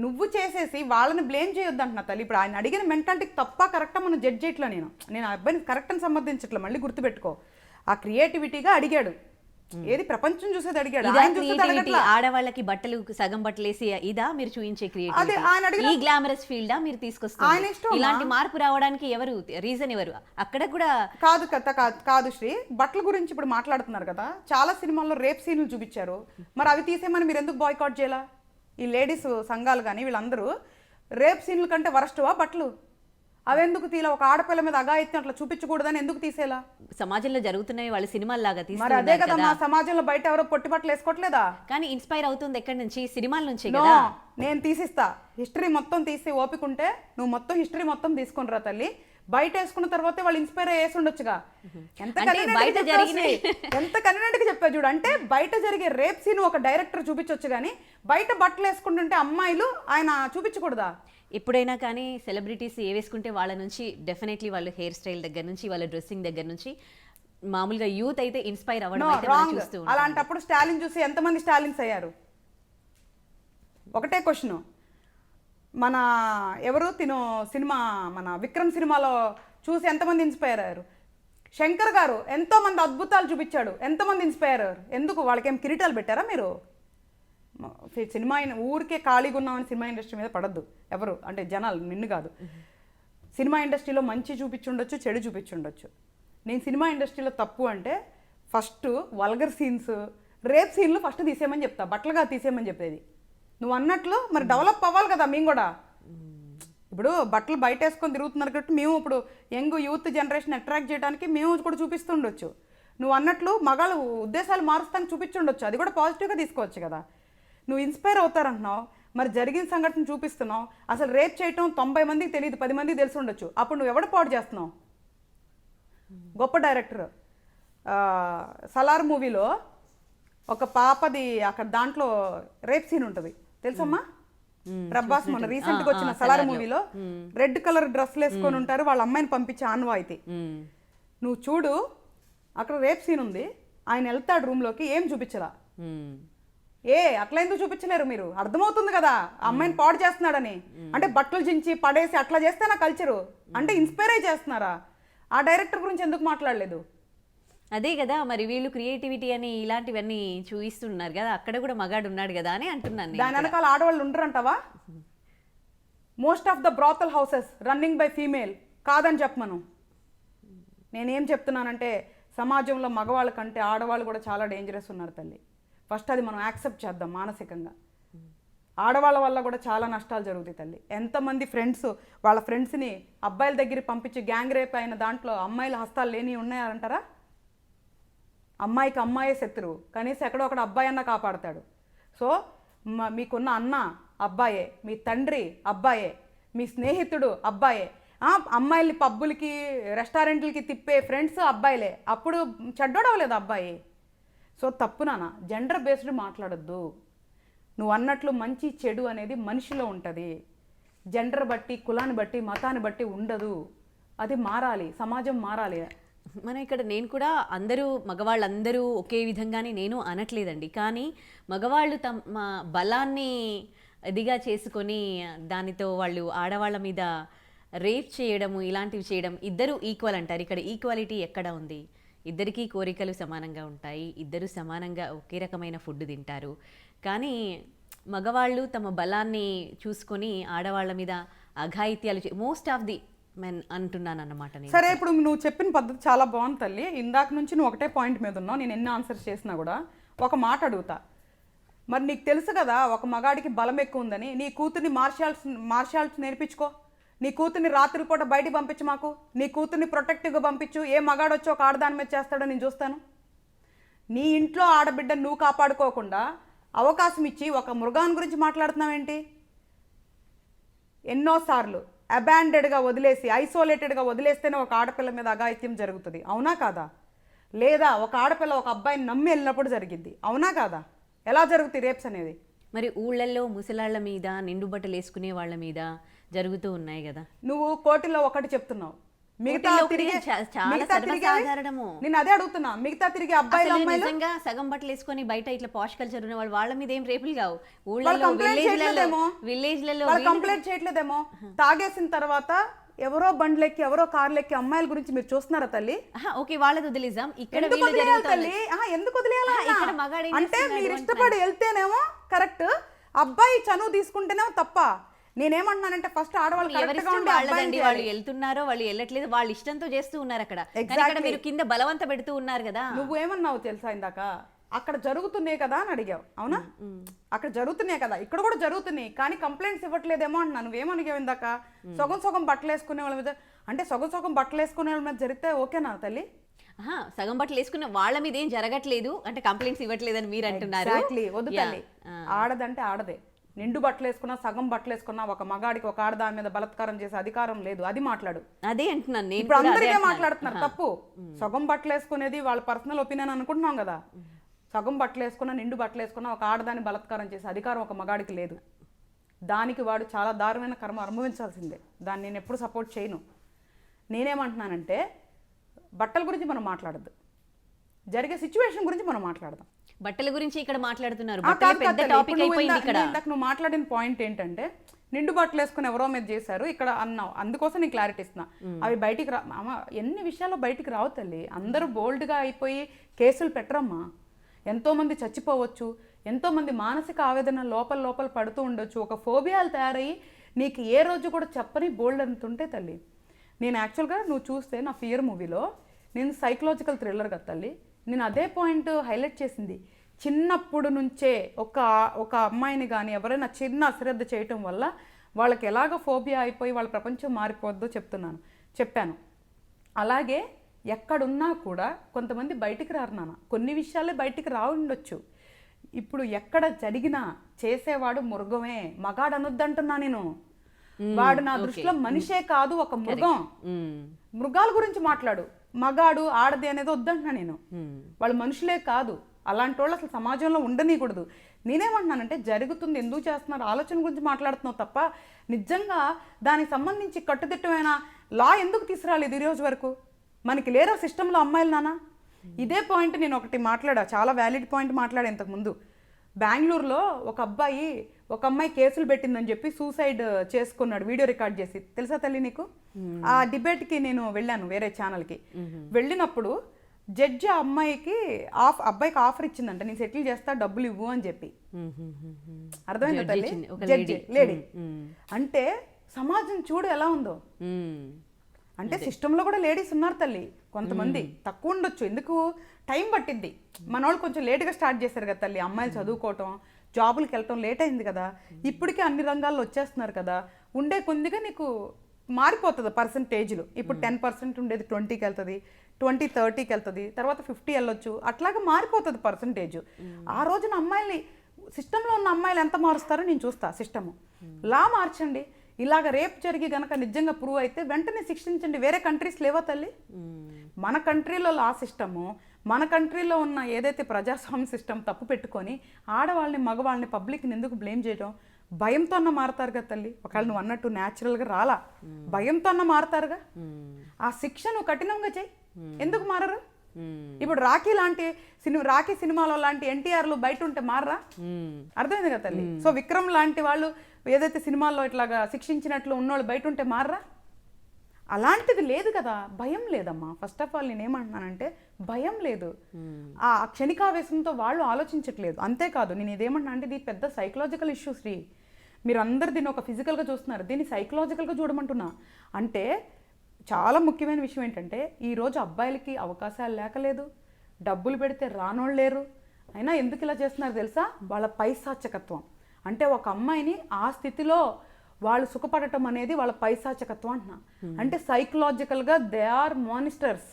నువ్వు చేసేసి వాళ్ళని బ్లేమ్ చేయొద్దు అంటున్నా తల్లి. ఇప్పుడు ఆయన అడిగిన మెంటాలిటీకి తప్ప కరెక్టా మనం జడ్జ్ చేయట్లా. నేను ఆ అబ్బాయిని కరెక్ట్ అని సమర్థించట్లా. మళ్ళీ గుర్తుపెట్టుకో, ఆ క్రియేటివిటీగా అడిగాడు. ఏది ప్రపంచం చూసేది అడిగాడు. ఆయన చూసేది అడగట్లా. ఆడవాళ్ళకి బట్టలు సగం బట్టలు వేసి ఇదా మీరు చూపించే అదే ఆయన క్రియేటివిటీ? అడిగిన ఈ గ్లామరస్ ఫీల్డా మీరు ఆయన తీసుకొస్తారు? ఇష్టం ఇలాంటి మార్పు రావడానికి ఎవరు రీజన్ ఎవరు? అక్కడ కూడా కాదు కథ కాదు శ్రీ. బట్టల గురించి ఇప్పుడు మాట్లాడుతున్నారు కదా, చాలా సినిమాల్లో రేప్ సీన్లు చూపించారు. మరి అవి తీసేమని మీరు ఎందుకు బాయ్కాట్ చేయాలా? ఈ లేడీస్ సంఘాలు కానీ వీళ్ళందరూ రేప్ సీన్ల కంటే వరస్టువా బట్టలు? అవెందుకు తీలా? ఒక ఆడపిల్ల మీద అఘాయిత్యం అట్లా చూపించకూడదని ఎందుకు తీసేలా? సమాజంలో జరుగుతున్నాయి వాళ్ళ సినిమాల్లాగా మరి అదే కదా, తీసుకుంటారు మా సమాజంలో బయట ఎవరో పొట్టి బట్టలు వేసుకోవట్లేదా? కానీ ఇన్స్పైర్ అవుతుంది ఎక్కడి నుంచి? సినిమాల నుంచే నో, కదా. నేను తీసిస్తా. హిస్టరీ మొత్తం తీసి ఓపికంటే నువ్వు మొత్తం హిస్టరీ మొత్తం తీసుకుని రా తల్లి. బయట వేసుకున్న తర్వాత వాళ్ళు ఇన్స్పైర్ అయ్యేసి ఉండొచ్చుగా. ఎంత బయట జరిగిన కన్వీనెంట్ గా చెప్పా చూడు. అంటే బయట జరిగే రేప్ సీన్ ఒక డైరెక్టర్ చూపించొచ్చు కానీ బయట బట్టలు వేసుకుంటుంటే అమ్మాయిలు ఆయన చూపించకూడదా? ఎప్పుడైనా కానీ సెలబ్రిటీస్ ఏ వేసుకుంటే వాళ్ళ నుంచి డెఫినెట్లీ వాళ్ళు హెయిర్ స్టైల్ దగ్గర నుంచి వాళ్ళ డ్రెస్సింగ్ దగ్గర నుంచి మామూలుగా యూత్ అయితే ఇన్స్పైర్ అవ్వడం అయితే మనం రాంగ్. చూస్తూ ఉంటాం. అలాంటప్పుడు స్టాలిన్ చూసి ఎంతమంది స్టాలిన్స్ అయ్యారు? ఒకటే క్వశ్చన్. మన ఎవరు తిను సినిమా, మన విక్రమ్ సినిమాలో చూసి ఎంతమంది ఇన్స్పైర్ అయ్యారు? శంకర్ గారు ఎంతోమంది అద్భుతాలు చూపించాడు, ఎంతమంది ఇన్స్పైర్ అయ్యారు? ఎందుకు వాళ్ళకేం కిరీటాలు పెట్టారా మీరు? సినిమా ఊరికే ఖాళీగా ఉన్నామని సినిమా ఇండస్ట్రీ మీద పడద్దు ఎవరు, అంటే జనాలు, నిన్ను కాదు. సినిమా ఇండస్ట్రీలో మంచి చూపించుండొచ్చు, చెడు చూపించుండొచ్చు. నేను సినిమా ఇండస్ట్రీలో తప్పు అంటే ఫస్ట్ వల్గర్ సీన్స్, రేప్ సీన్లు ఫస్ట్ తీసేయమని చెప్తా, బట్టలుగా తీసేయమని చెప్పేది. నువ్వు అన్నట్లు మరి డెవలప్ అవ్వాలి కదా మేము కూడా. ఇప్పుడు బట్టలు బయట వేసుకొని తిరుగుతున్నారు కాబట్టి మేము ఇప్పుడు యంగ్ యూత్ జనరేషన్ అట్రాక్ట్ చేయడానికి మేము కూడా చూపిస్తుండొచ్చు. నువ్వు అన్నట్లు మగాళ్ళు ఉద్దేశాలు మారుస్తానికి చూపించుండొచ్చు, అది కూడా పాజిటివ్గా తీసుకోవచ్చు కదా. నువ్వు ఇన్స్పైర్ అవుతారంటున్నావు, మరి జరిగిన సంఘటన చూపిస్తున్నావు. అసలు రేప్ చేయటం 90 మందికి తెలియదు, 10 మందికి తెలిసి ఉండొచ్చు. అప్పుడు నువ్వు ఎవడ పాడు చేస్తున్నావు? గొప్ప డైరెక్టర్ సలార్ మూవీలో ఒక పాపది అక్కడ దాంట్లో రేప్ సీన్ ఉంటుంది తెలుసమ్మా? ప్రభాస్ మొన్న రీసెంట్గా వచ్చిన సలార్ మూవీలో రెడ్ కలర్ డ్రెస్లు వేసుకొని ఉంటారు, వాళ్ళ అమ్మాయిని పంపించే ఆన్వాయితీ. నువ్వు చూడు, అక్కడ రేప్ సీన్ ఉంది, ఆయన వెళ్తాడు రూమ్లోకి, ఏం చూపించరా? అట్లా ఎందుకు చూపించలేరు మీరు? అర్థమవుతుంది కదా అమ్మాయిని పాడు చేస్తున్నాడని. అంటే బట్టలు చించి పడేసి అట్లా చేస్తే నా కల్చరు అంటే ఇన్స్పైర్ అయి చేస్తున్నారా? ఆ డైరెక్టర్ గురించి ఎందుకు మాట్లాడలేదు? అదే కదా, మరి వీళ్ళు క్రియేటివిటీ అని ఇలాంటివన్నీ చూపిస్తున్నారు కదా, అక్కడ కూడా మగాడు ఉన్నాడు కదా అని అంటున్నాను. దాని వెనకాల ఆడవాళ్ళు ఉండరంటావా? Most of the brothel houses running by female కాదని చెప్పమను. నేనేం చెప్తున్నానంటే సమాజంలో మగవాళ్ళ కంటే ఆడవాళ్ళు కూడా చాలా డేంజరస్ ఉన్నారు తల్లి. ఫస్ట్ అది మనం యాక్సెప్ట్ చేద్దాం మానసికంగా. ఆడవాళ్ళ వల్ల కూడా చాలా నష్టాలు జరుగుతాయి తల్లి. ఎంతమంది ఫ్రెండ్స్ వాళ్ళ ఫ్రెండ్స్ని అబ్బాయిల దగ్గర పంపించి గ్యాంగ్ రేప్ అయిన దాంట్లో అమ్మాయిల హస్తాలు లేని ఉన్నాయంటారా? అమ్మాయికి అమ్మాయే శత్రువు, కనీసం ఎక్కడో ఒకటి అబ్బాయి అన్న కాపాడతాడు. సో మీకున్న అన్న అబ్బాయే, మీ తండ్రి అబ్బాయే, మీ స్నేహితుడు అబ్బాయే, అమ్మాయిల్ని పబ్బులకి రెస్టారెంట్లకి తిప్పే ఫ్రెండ్స్ అబ్బాయిలే. అప్పుడు చెడ్డోడవలేదు అబ్బాయి. సో తప్పు నాన్న, జెండర్ బేస్డ్ మాట్లాడొద్దు. నువ్వు అన్నట్లు మంచి చెడు అనేది మనిషిలో ఉంటుంది. జెండర్ బట్టి, కులాన్ని బట్టి, మతాన్ని బట్టి ఉండదు. అది మారాలి, సమాజం మారాలి. మనం ఇక్కడ నేను కూడా మగవాళ్ళందరూ ఒకే విధంగానే నేను అనట్లేదండి. కానీ మగవాళ్ళు తమ బలాన్ని ఇదిగా చేసుకొని దానితో వాళ్ళు ఆడవాళ్ళ మీద రేప్ చేయడము, ఇలాంటివి చేయడం, ఇద్దరు ఈక్వల్ అంటారు. ఇక్కడ ఈక్వాలిటీ ఎక్కడ ఉంది? ఇద్దరికీ కోరికలు సమానంగా ఉంటాయి, ఇద్దరు సమానంగా ఒకే రకమైన ఫుడ్ తింటారు. కానీ మగవాళ్ళు తమ బలాన్ని చూసుకొని ఆడవాళ్ళ మీద అఘాయిత్యాలు మోస్ట్ ఆఫ్ ది మెన్ అంటున్నాను అన్నమాట. సరే, ఇప్పుడు నువ్వు చెప్పిన పద్ధతి చాలా బాగుంది తల్లి. ఇందాక నుంచి నువ్వు ఒకటే పాయింట్ మీద ఉన్నావు. నేను ఎన్ని ఆన్సర్స్ చేసినా కూడా ఒక మాట అడుగుతా. మరి నీకు తెలుసు కదా ఒక మగాడికి బలం ఎక్కువ ఉందని. నీ కూతుర్ని మార్షాల్స్ నేర్పించుకో. నీ కూతుర్ని రాత్రిపూట బయటికి పంపించు. మాకు నీ కూతుర్ని ప్రొటెక్టివ్గా పంపించు. ఏ మగాడు వచ్చి ఒక ఆడదాని మీద చేస్తాడో నేను చూస్తాను. నీ ఇంట్లో ఆడబిడ్డను నువ్వు కాపాడుకోకుండా అవకాశం ఇచ్చి ఒక మృగాన్ని గురించి మాట్లాడుతున్నావేంటి? ఎన్నోసార్లు అబాండెడ్గా వదిలేసి, ఐసోలేటెడ్గా వదిలేస్తేనే ఒక ఆడపిల్ల మీద అఘాయిత్యం జరుగుతుంది, అవునా కాదా? లేదా ఒక ఆడపిల్ల ఒక అబ్బాయిని నమ్మి వెళ్ళినప్పుడు జరిగింది. అవునా కాదా? ఎలా జరుగుతాయి రేప్స్ అనేది? మరి ఊళ్ళల్లో ముసలాళ్ళ మీద, నిండు బట్టలు వేసుకునే వాళ్ళ మీద జరుగుతూ ఉన్నాయి కదా. నువ్వు కోటిలో ఒకటి చెప్తున్నావు, మిగతా కోటిలో ఒకటి తిరిగే చాలా మిగతా తిరిగే సర్వసాధారణము. నేను అదే అడుగుతున్నా, మిగతా తిరిగే అబ్బాయిలు అసలు అమ్మాయిలు నిజంగా సగం బట్టలు వేసుకొని బయట ఇట్లా పాష్ కల్చర్ ఉన్న వాళ్ళ మీద ఏం రేపులు కావు. వాళ్ళు ఊళ్ళల్లో కంప్లైంట్ చేయట్లేదేమో, విలేజ్లలో వాళ్ళు కంప్లైంట్ చేయట్లేదేమో. తాగేసిన తర్వాత ఎవరో బండ్లెక్కి ఎవరో కార్లెక్కి అమ్మాయిల గురించి మీరు చూస్తున్నారా తల్లి? ఓకే, వాళ్ళది వదిలేద్దాం. ఇక్కడ ఎందుకు వీళ్ళు వదిలేయాలి జరుగుతుంది. తల్లి? ఎందుకు వదిలేయాలి? ఇక్కడ మగాడు ఏం అంటే చేస్తున్నాడు మీరు ఇష్టపడి వెళ్తేనేమో కరెక్ట్, అబ్బాయి చనువు తీసుకుంటేనేమో తప్ప. నేనేమంటున్నానంటే ఫస్ట్ ఆడవాళ్ళు కరెక్ట్ గా ఎవరిష్టం ఉండే వాళ్ళదండి. అబ్బాయిని వాళ్ళు చేయాలి. వెళ్తున్నారో వాళ్ళు వెళ్ళట్లేదు, వాళ్ళు ఇష్టంతో చేస్తూ ఉన్నారు అక్కడ. కానీ ఇక్కడ Exactly. మీరు కింద బలవంత పెడుతూ ఉన్నారు కదా. నువ్వేమన్నావు తెలుసా ఇందాక? అక్కడ జరుగుతున్నాయి కదా అని అడిగావు, అవునా? అక్కడ జరుగుతున్నాయి కదా, ఇక్కడ కూడా జరుగుతున్నాయి, కానీ కంప్లైంట్స్ ఇవ్వట్లేదేమో అంటున్నా. నువ్వేమనిగావు ఇందాక? సగం సగం బట్టలు వేసుకునే వాళ్ళ మీద, అంటే సగం సగం బట్టలు వేసుకునే వాళ్ళ మీద జరిగితే ఓకేనా తల్లి? సగం బట్టలు వేసుకున్న వాళ్ళ మీద ఏం జరగట్లేదు అంటే కంప్లైంట్స్ ఇవ్వట్లేదని మీరు అంటున్నారు. Exactly. వద్దు తల్లి, ఆడదంటే ఆడదే. నిండు బట్టలు వేసుకున్నా సగం బట్టలు వేసుకున్నా ఒక మగాడికి ఒక ఆడదాని మీద బలత్కారం చేసే అధికారం లేదు. అది మాట్లాడు. అదే అంటున్నాను నేను. ఇప్పుడు కూడా అదే అందరికీ అంటున్నాను. మాట్లాడుతున్నారు తప్పు. సగం బట్టలు వేసుకునేది వాళ్ళ పర్సనల్ ఒపీనియన్ అనుకుంటున్నాం కదా. సగం బట్టలు వేసుకున్నా నిండు బట్టలు వేసుకున్నా ఒక ఆడదాన్ని బలత్కారం చేసే అధికారం ఒక మగాడికి లేదు. దానికి వాడు చాలా దారుణమైన కర్మ అనుభవించాల్సిందే. దాన్ని నేను ఎప్పుడు సపోర్ట్ చేయను. నేనేమంటున్నానంటే బట్టల గురించి మనం మాట్లాడద్దు, జరిగే సిచ్యువేషన్ గురించి మనం మాట్లాడదాం. బట్టల గురించి ఇక్కడ మాట్లాడుతున్నారు. ఆ, బట్టలే కాదు, పెద్ద కాదు, టాపిక్ ఇప్పుడు నువ్వు అయిపోయింది ఇక్కడ. ఇందాక నువ్వు మాట్లాడిన పాయింట్ ఏంటంటే నిండు బట్టలు వేసుకుని ఎవరో మీద చేశారు ఇక్కడ అన్నావు, అందుకోసం నేను క్లారిటీ ఇస్తున్నా. అవి బయటికి ఎన్ని విషయాల్లో బయటికి రావు తల్లి. అందరూ బోల్డ్గా అయిపోయి కేసులు పెట్టరమ్మా. ఎంతోమంది చచ్చిపోవచ్చు, ఎంతోమంది మానసిక ఆవేదన లోపల పడుతూ ఉండొచ్చు. ఒక ఫోబియాలు తయారయ్యి నీకు ఏ రోజు కూడా చెప్పని బోల్డ్ అంతుంటే తల్లి. నేను యాక్చువల్గా నువ్వు చూస్తే నా ఫియర్ మూవీలో నేను సైకలాజికల్ థ్రిల్లర్ కదా తల్లి, నేను అదే పాయింట్ హైలైట్ చేసింది. చిన్నప్పుడు నుంచే ఒక అమ్మాయిని కానీ ఎవరైనా చిన్న అశ్రద్ధ చేయటం వల్ల వాళ్ళకి ఎలాగ ఫోబియా అయిపోయి వాళ్ళ ప్రపంచం మారిపోద్దో చెప్పాను. అలాగే ఎక్కడున్నా కూడా కొంతమంది బయటికి రారు నాన్న, కొన్ని విషయాలే బయటికి రావుండొచ్చు. ఇప్పుడు ఎక్కడ జరిగినా చేసేవాడు మృగమే, మగాడు అనొద్దంటున్నా నేను. వాడు నా దృష్టిలో మనిషే కాదు, ఒక మృగం. మృగాల గురించి మాట్లాడు, మగాడు ఆడది అనేది వద్దంటున్నా నేను. వాళ్ళు మనుషులే కాదు, అలాంటి వాళ్ళు అసలు సమాజంలో ఉండనీయకూడదు. నేనేమంటున్నానంటే జరుగుతుంది ఎందుకు చేస్తున్నారు ఆలోచన గురించి మాట్లాడుతున్నావు తప్ప నిజంగా దానికి సంబంధించి కట్టుదిట్టమైన లా ఎందుకు తీసుకురాలేదు ఈ రోజు వరకు? మనకి లేరా సిస్టంలో అమ్మాయిలు నాన్న? ఇదే పాయింట్ నేను ఒకటి మాట్లాడా, చాలా వ్యాలిడ్ పాయింట్ మాట్లాడా ఇంతకుముందు. బెంగళూరులో ఒక అమ్మాయి కేసులు పెట్టిందని చెప్పి సూసైడ్ చేసుకున్నాడు వీడియో రికార్డ్ చేసి. తెలుసా తల్లి నీకు? ఆ డిబేట్కి నేను వెళ్ళాను వేరే ఛానల్కి. వెళ్ళినప్పుడు జడ్జి ఆ అబ్బాయికి ఆఫర్ ఇచ్చిందంట, నేను సెటిల్ చేస్తా డబ్బులు ఇవ్వు అని చెప్పి. అర్థమైందా తల్లి? Judge lady. అంటే సమాజం చూడు ఎలా ఉందో. అంటే సిస్టంలో కూడా లేడీస్ ఉన్నారు తల్లి, కొంతమంది తక్కువ ఉండొచ్చు, ఎందుకు టైం పట్టిద్ది. మన వాళ్ళు కొంచెం లేట్గా స్టార్ట్ చేశారు కదా తల్లి, అమ్మాయిలు చదువుకోవటం జాబులకి వెళ్ళటం లేట్ అయింది కదా, ఇప్పటికే అన్ని రంగాల్లో వచ్చేస్తున్నారు కదా, ఉండే కొద్దిగా నీకు మారిపోతుంది పర్సంటేజ్లు. ఇప్పుడు 10% ఉండేది 20కి వెళ్తుంది, 20 30కి వెళ్తుంది, తర్వాత 50 వెళ్ళొచ్చు, అట్లాగా మారిపోతుంది పర్సంటేజ్. ఆ రోజున అమ్మాయిల్ని సిస్టంలో ఉన్న అమ్మాయిలు ఎంత మారుస్తారో నేను చూస్తా. సిస్టము లా మార్చండి. ఇలాగ రేప్ జరిగి గనక నిజంగా ప్రూవ్ అయితే వెంటనే శిక్షించండి. వేరే కంట్రీస్ లేవా తల్లి? మన కంట్రీలో లా సిస్టము, మన కంట్రీలో ఉన్న ఏదైతే ప్రజాస్వామ్య సిస్టమ్ తప్పు పెట్టుకొని ఆడవాళ్ళని మగవాళ్ళని పబ్లిక్ని ఎందుకు బ్లేమ్ చేయడం? భయంతో అన్న మారుతారు కదా తల్లి. ఒకవేళ నువ్వు అన్నట్టు న్యాచురల్గా రాలా, భయంతో అన్న మారుతారుగా. ఆ శిక్ష నువ్వు కఠినంగా చెయ్యి, ఎందుకు మారరు? ఇప్పుడు రాఖీ సినిమాలో లాంటి ఎన్టీఆర్లు బయట ఉంటే మారరా? అర్థమైంది కదా తల్లి. సో విక్రమ్ లాంటి వాళ్ళు ఏదైతే సినిమాల్లో ఇట్లాగా శిక్షించినట్లు ఉన్నోళ్ళు బయట ఉంటే మారరా? అలాంటిది లేదు కదా, భయం లేదమ్మా. ఫస్ట్ ఆఫ్ ఆల్ నేనేమంటున్నానంటే భయం లేదు. ఆ క్షణికావేశంతో వాళ్ళు ఆలోచించట్లేదు. అంతేకాదు నేను ఇదేమంటున్నా అంటే ఇది పెద్ద సైకలాజికల్ ఇష్యూ శ్రీ. మీరు అందరు దీన్ని ఒక ఫిజికల్గా చూస్తున్నారు, దీన్ని సైకలాజికల్గా చూడమంటున్నా. అంటే చాలా ముఖ్యమైన విషయం ఏంటంటే ఈరోజు అబ్బాయిలకి అవకాశాలు లేకలేదు, డబ్బులు పెడితే రానోళ్ళు లేరు. అయినా ఎందుకు ఇలా చేస్తున్నారు తెలుసా? వాళ్ళ పైశాచకత్వం. అంటే ఒక అమ్మాయిని ఆ స్థితిలో వాళ్ళు సుఖపడటం అనేది వాళ్ళ పైశాచకత్వం అంటున్నా. అంటే సైకలాజికల్గా దే ఆర్ మానిస్టర్స్.